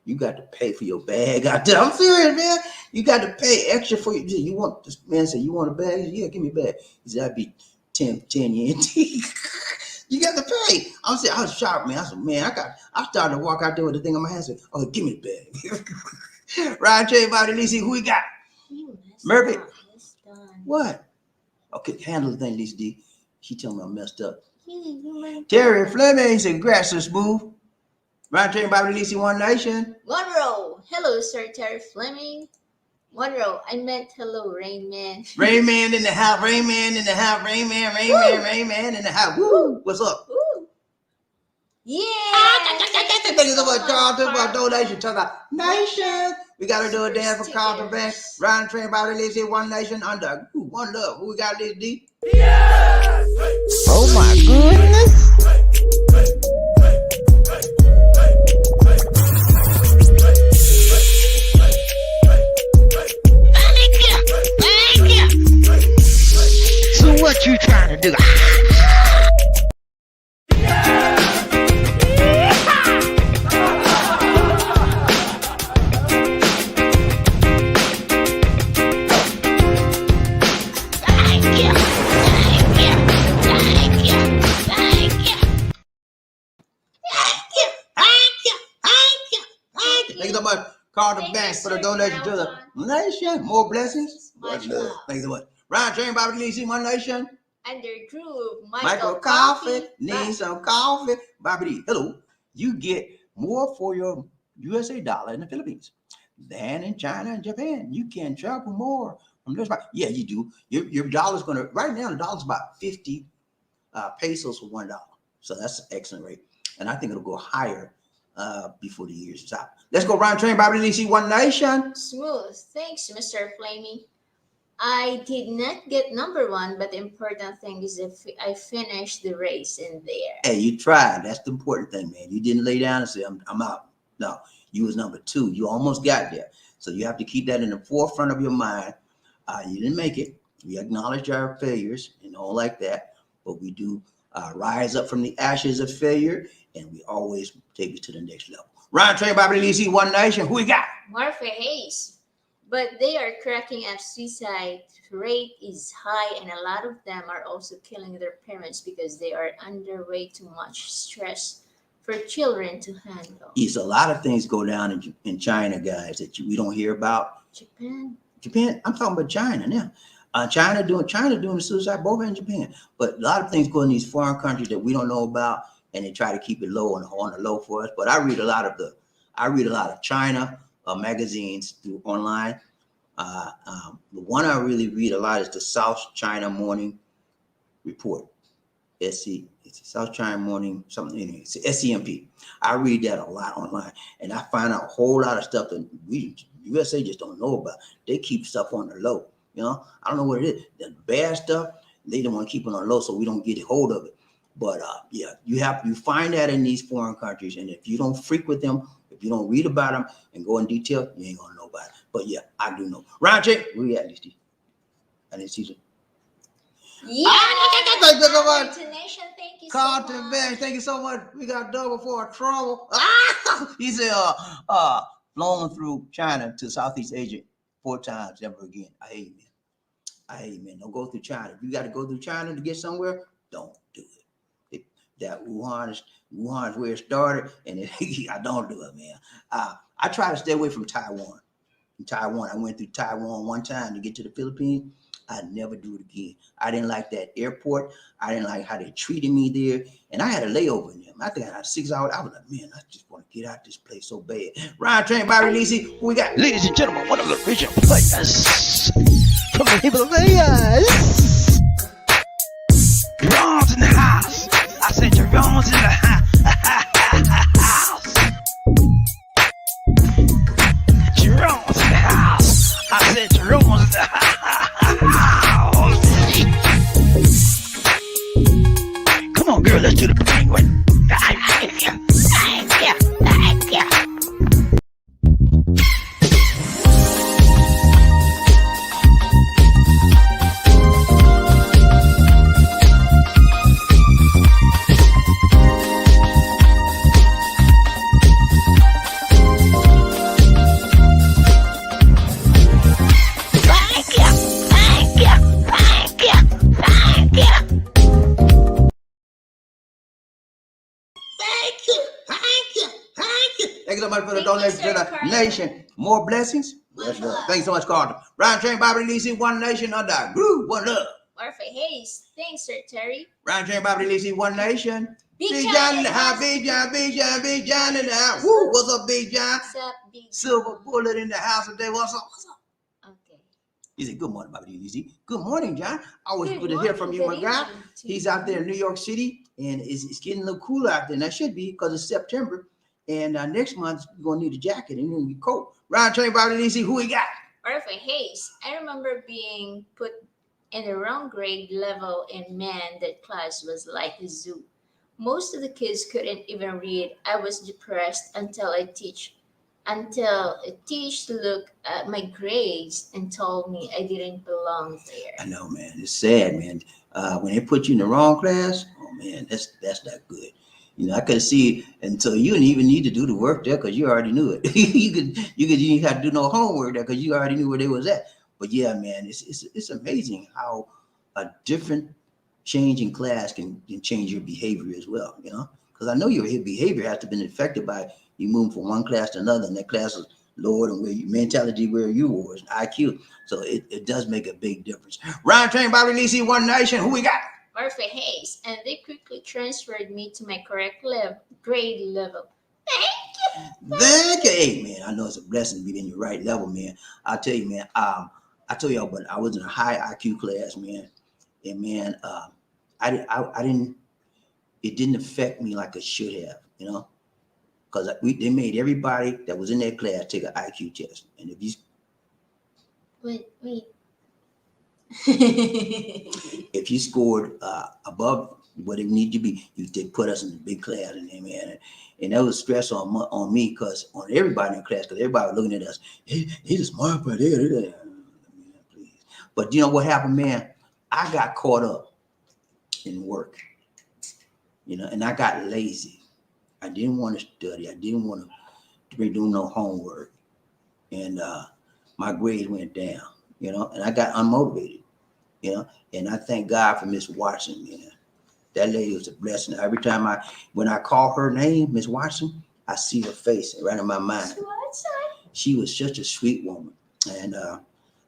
You got to pay for your bag out there. I'm serious, man. You got to pay extra for your. You want this man said, you want a bag? Yeah, give me a bag. He said, that'd be 10 yen. You got to pay. I was shocked, man. I said, man, I started to walk out there with the thing on my hand. I said, oh, give me the bag. Ryan, Trey, BobbieD, Lisa, who we got? Murphy. What? Okay, handle the thing, Lisa D. She told me I messed up. Terry Fleming said, congrats, so smooth. Ryan, Trey, BobbieD, Lisa, One Nation. Monroe. Hello, Sir Terry Fleming. Monroe, I meant hello, Rain Man. Rain Man in the house, Rain Man in the house, Rain Man in the house. Woo! What's up? Woo. Yeah. Thank you so much, Carlton, for a donation to the nation. We got to do a dance for Carlton Bank. Ryan, Trey, BobbieD, Lisa, One Nation under. One love. Who we got this D? Oh my goodness. So what you trying to do? Thank you so much, Carlton Bank, for the donation to the nation. More blessings. Much love. love. Thank you so much. Ryan, Train, BobbieD, Lisa, One Nation. Under Groove, Michael Coffee. Need some coffee. BobbieD, hello. You get more for your USA dollar in the Philippines than in China and Japan. You can travel more from this. Yeah, you do. Your dollar's going to, right now, the dollar's about 50 pesos for $1. So that's an excellent rate. And I think it'll go higher before the year is out. Let's go, Ryan, Train, BobbieD, Lisa, One Nation. Smooth. Thanks, Mr. Flamey. I did not get number 1, but the important thing is if I finished the race in there. Hey, you tried. That's the important thing, man. You didn't lay down and say, I'm out. No, you was number 2. You almost got there. So you have to keep that in the forefront of your mind. You didn't make it. We acknowledge our failures and all like that, but we do rise up from the ashes of failure, and we always take it to the next level. Ryan, Train, BobbieD, Lisa, One Nation. Who we got? Marfa Hayes. But they are cracking up. Suicide rate is high, and a lot of them are also killing their parents because they are under way too much stress for children to handle. Yes, a lot of things go down in China, guys, that we don't hear about. Japan. I'm talking about China now. China doing the suicide, both in Japan. But a lot of things go in these foreign countries that we don't know about, and they try to keep it low on the low for us. But I read a lot of China magazines through online. The one I really read a lot is the South China Morning Report. It's South China Morning something. Anyway, it's SCMP. I read that a lot online, and I find out a whole lot of stuff that we USA just don't know about. They keep stuff on the low. You know, I don't know what it is. The bad stuff, they don't want to keep it on the low, so we don't get a hold of it. But yeah, you find that in these foreign countries, and if you don't freak with them, if you don't read about them and go in detail, you ain't gonna know about it. But yeah, I do know. Ryan J, where you at, Listy? I didn't see you. Yeah. Thank you so much. Nation, thank you Carlton so much. Bank, thank you so much. We got double for our trouble. He said, flown through China to Southeast Asia 4 times, never again. I hate you, man. I hate you, man. Don't go through China. If you got to go through China to get somewhere, don't do it. That Wuhan is where it started, and I don't do it, man. I try to stay away from Taiwan. I went through Taiwan one time to get to the Philippines. I'd never do it again. I didn't like that airport. I didn't like how they treated me there. And I had a layover in them. I think I had 6 hours. I was like, man, I just want to get out this place so bad. Ryan Train, BobbieD, Lisa, who we got? Ladies and gentlemen, one of the original players from the Himalayas. Jerome's in the house. I said Jerome's in the house. Jerome's in the house. I said Jerome's in the house. Thank you so much for the Thank you, donation Sir to the Carter. nation. More blessings. Yes, sir. Thanks so much, Carter. Ryan Train, Bobby Lisi, One Nation under Groove, One Love. Marfa Hayes. Thanks, Sir Terry. Ryan Train, Bobby Lisi, One Nation. Big Big John John in in the the house, house. Big John, Big John, Big John in the house. Woo, what's up, Big John? What's up, Big Silver Bullet in the house today. What's up? What's up? Okay. He said, good morning, Bobby Lisi. Good morning, John. Always Good good to hear morning, from you, good my guy. evening to He's you. out there in New York City, and it's getting a little cooler out there, and that should be because it's September. And next month, you're going to need a jacket and you're going to be cold. Ryan Train, Bobby Lisi, who we got? Marfa Hayes. I remember being put in the wrong grade level in man. That class was like a zoo. Most of the kids couldn't even read. I was depressed until a teacher looked at my grades and told me I didn't belong there. I know, man. It's sad, man. When they put you in the wrong class, oh man, that's not good. You know, I could see until you didn't even need to do the work there because you already knew it. you didn't have to do no homework there because you already knew where they was at. But yeah, man, it's amazing how a different change in class can change your behavior as well. You know, because I know your behavior has to have been affected by you moving from one class to another, and that class is lower than where your mentality where you was IQ. So it does make a big difference. Ryan Train, Bobby Lisi, One Nation. Who we got? Marfa Hayes, and they quickly transferred me to my correct grade level. Thank you. Hey, man, I know it's a blessing to be in your right level, man. I'll tell you, man. I told y'all, but I was in a high IQ class, man, and man, I didn't. It didn't affect me like it should have, you know, because they made everybody that was in that class take an IQ test, and if you Wait. if you scored above what it needed to be, they put us in the big class, and man, and that was stress on me because on everybody in the class, because everybody was looking at us. He's a smart boy. Please. But you know what happened, man? I got caught up in work, you know, and I got lazy. I didn't want to study. I didn't want to be doing no homework, and my grades went down, you know, and I got unmotivated. You know, and I thank God for Miss Watson, man. That lady was a blessing. Every time when I call her name, Miss Watson, I see her face right in my mind. She was such a sweet woman, and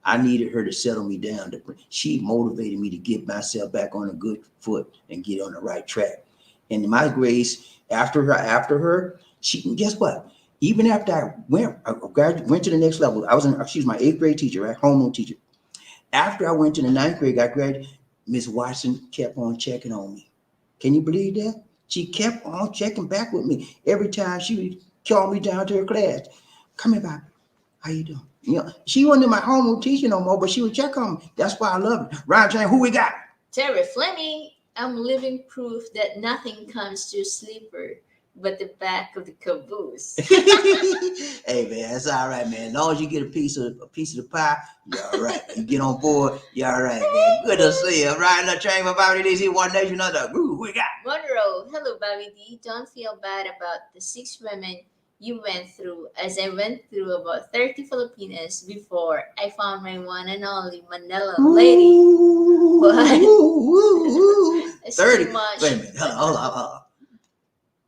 I needed her to settle me down. She motivated me to get myself back on a good foot and get on the right track. And my grades after her, guess what? Even after I went to the next level, she was my 8th grade teacher, right? Homeroom teacher. After I went to the 9th grade, I graduated, Miss Watson kept on checking on me. Can you believe that? She kept on checking back with me. Every time she would call me down to her class. Come here, Bobby. How you doing? You know, she wasn't my homeroom teacher no more, but she would check on me. That's why I love it. Ryan Train, who we got? Terry Fleming. I'm living proof that nothing comes to a sleeper but the back of the caboose. Hey man, that's all right, man. As long as you get a piece of the pie, you're all right. You get on board, you're all right, man. Good to see you. Riding the train for Bobby D. One Nation under Groove. We got Monroe. Hello, BobbieD. Don't feel bad about the 6 women you went through, as I went through about 30 Filipinas before I found my one and only Manila lady. What? 30. Too much. Wait a minute. Hold on.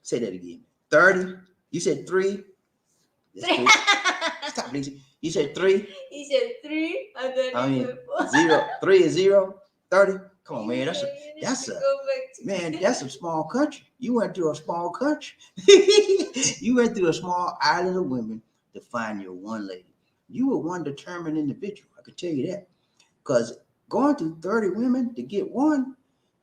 Say that again. 30. You said 3. Stop, Lisa. You said 3. He said 3, and then I he mean, went 0. 3 is 0. 30. Come on, man. That's a small country. You went through a small country. You went through a small island of women to find your one lady. You were one determined individual. I could tell you that. Because going through 30 women to get one,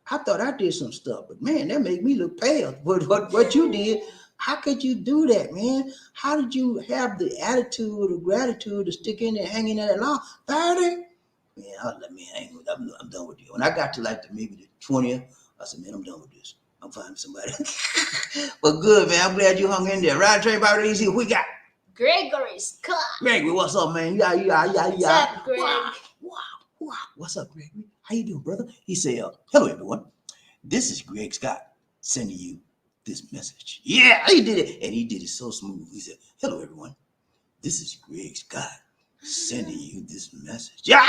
I thought I did some stuff, but man, that made me look pale. But what you did, how could you do that, man? How did you have the attitude or the gratitude to stick in there hanging in that long? 30? Man, I was like, man, I'm done with you. When I got to like maybe the 20th, I said, man, I'm done with this. I'm finding somebody. But good, man. I'm glad you hung in there. Ryan Train, Bobby Easy, we got Gregory Scott. Gregory, what's up, man? Yeah. What's up, Greg? Wow. What's up, Gregory? How you doing, brother? He said, hello, everyone. This is Greg Scott sending you this message. Yeah, he did it. And he did it so smooth. He said, hello, everyone. This is Greg Scott sending you this message. Yeah,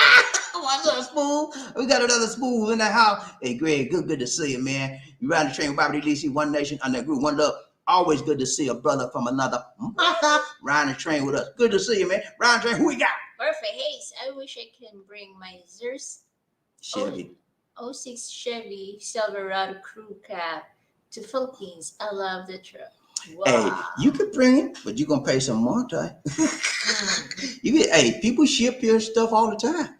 what's up, Smooth? We got another Smooth in the house. Hey, Greg, good to see you, man. You riding the train with Bobby DC, One Nation, under Group, One Love. Always good to see a brother from another mother riding the train with us. Good to see you, man. Riding the train, who we got? Perfect. Hey, I wish I can bring my Zers Chevy. '06 Chevy Silverado crew cab to Philippines. I love the truck. Wow. Hey, you can bring it, but you're gonna pay some more time. You get, hey, people ship your stuff all the time,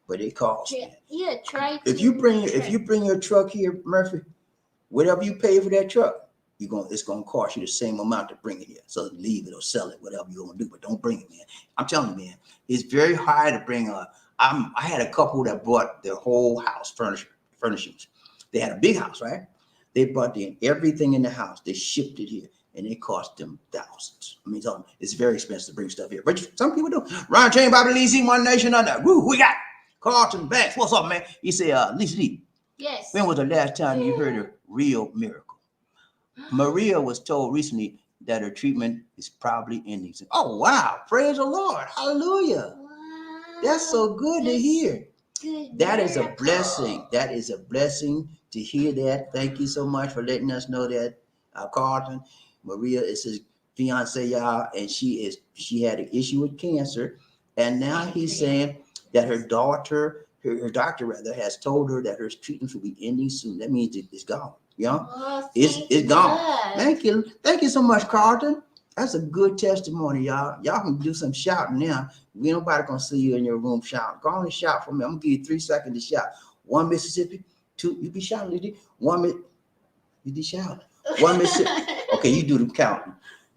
but it costs. Yeah, try to. If you bring your truck here, Murphy, whatever you pay for that truck, it's gonna cost you the same amount to bring it here. So leave it or sell it, whatever you're gonna do, but don't bring it, man. I'm telling you, man, it's very hard to bring I had a couple that brought their whole house furnishings. They had a big house, right? They brought in everything in the house. They shipped it here, and it cost them thousands. I mean, it's very expensive to bring stuff here, but some people do. Ron Chain, BobbieD, see One Nation under. Woo, we got Carlton Banks. What's up, man? He said, Lisa D, yes. when was the last time you heard a real miracle? Maria was told recently that her treatment is probably ending. Oh, wow. Praise the Lord. Hallelujah. Wow. That's so good to hear. Good That is a miracle. blessing. That is a blessing to hear that. Thank you so much for letting us know that, Carlton. Maria is his fiance, y'all, and she had an issue with cancer, and now he's saying that her doctor rather has told her that her treatment will be ending soon. That means it's gone. You know, Oh, it's gone. God. Thank you so much, Carlton. That's a good testimony, y'all. Y'all can do some shouting now. We nobody gonna see you in your room shouting. Go on and shout for me. I'm gonna give you 3 seconds to shout. 1 Mississippi, 2. You be shouting, Lady. 1 you be shouting. 1 Mississippi. Okay, you do the counting.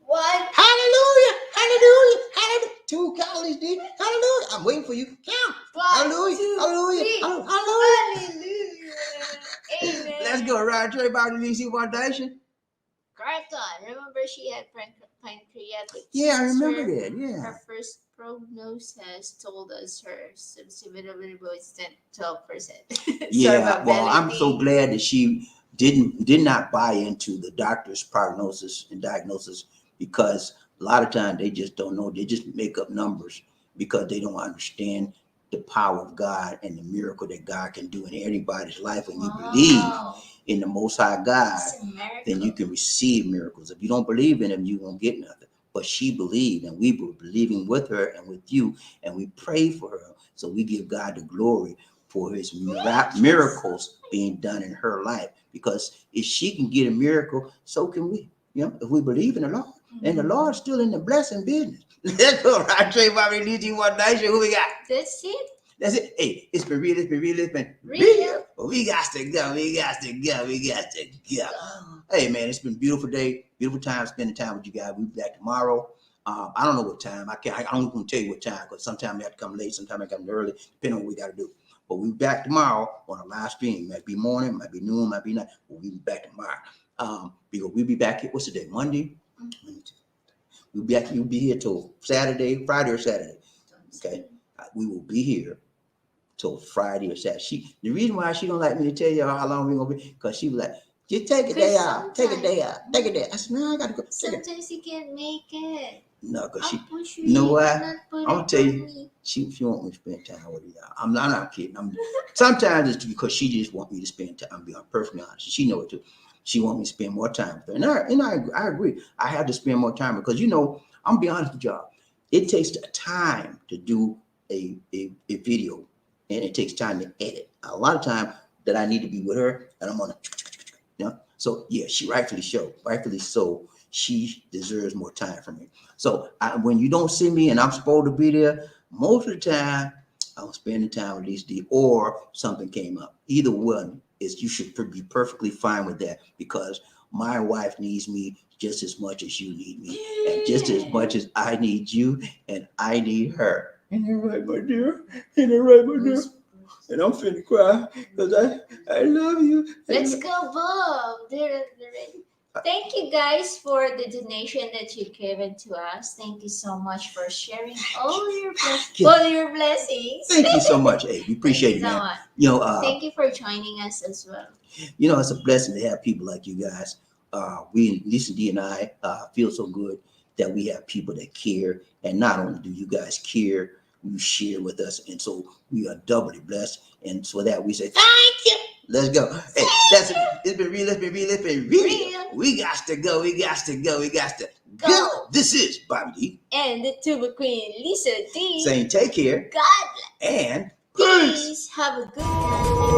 What? Hallelujah, hallelujah, hallelujah. 2 counties, D. Hallelujah. I'm waiting for you. Count. 1, Hallelujah, 2, hallelujah, 3. hallelujah. Hallelujah. Amen. Let's go, Ryan Trey, BobbieD, Foundation. Carlton, remember she had pancreatic Yeah, I remember cancer? that. Yeah. Her first prognosis told us her susceptibility was 12%. Yeah, well, I'm Survivability. so glad that she did not buy into the doctor's prognosis and diagnosis, because a lot of times they just don't know. They just make up numbers because they don't understand the power of God and the miracle that God can do in anybody's life. When you believe in the Most High God, It's a miracle. then you can receive miracles. If you don't believe in him, you won't get nothing. But she believed, and we were believing with her and with you, and we pray for her. So we give God the glory for his miracles being done in her life, because if she can get a miracle, so can we. You know, if we believe in the Lord, and the Lord's still in the blessing business. Let's go, right? Trey, BobbieD, One Nation. Who we got? That's it. That's it. Hey, it's been real. It's been real. It's been Real. real. But we got to go. We got to go. We got to go. Hey, man, it's been a beautiful day. Beautiful time spending time with you guys. We'll be back tomorrow. I don't know what time. I don't want to tell you what time, because sometimes we have to come late. Sometimes I come early, depending on what we got to do. But we'll be back tomorrow on a live stream. It might be morning, might be noon, might be night. But we'll be back tomorrow. Because we'll be back here. What's the day? Monday? We'll be here till Saturday, Friday or Saturday. Okay? We will be here till Friday or Saturday. The reason why she don't like me to tell you how long we're gonna be, because she was like, just take a day out, take a day out, take a day. I said, no, I gotta go. Sometimes you can't make it. No, because she, you know what? I'm gonna tell you, she want me to spend time with you. I'm not kidding. Sometimes it's because she just want me to spend time. I'm being perfectly honest. She know it too. She want me to spend more time with her, and I agree. I have to spend more time, because I'm gonna be honest with y'all. It takes time to do a video, and it takes time to edit. A lot of time that I need to be with her, and I'm on so yeah, she rightfully so, she deserves more time from me. So when you don't see me and I'm supposed to be there, most of the time I'm spending time with Lisa D, or something came up. Either one is, you should be perfectly fine with that, because my wife needs me just as much as you need me, and just as much as I need you and I need her. Ain't that right, my dear? Ain't that right, my dear? And I'm finna cry because I love you. Let's go, Bob. They're ready. Thank you guys for the donation that you've given to us. Thank you so much for sharing all your blessings. Thank you so much. Hey, we appreciate it, man. Thank you for joining us as well. It's a blessing to have people like you guys. Lisa D and I feel so good that we have people that care, and not only do you guys care, you share with us, and so we are doubly blessed. And so that we say thank you. Let's go. Hey, it's been real. It's been real. We got to go. We got to go. We got to Go. go. This is BobbieD And the tuba queen, Lisa D. saying take care God and bless. Peace. Have a good night.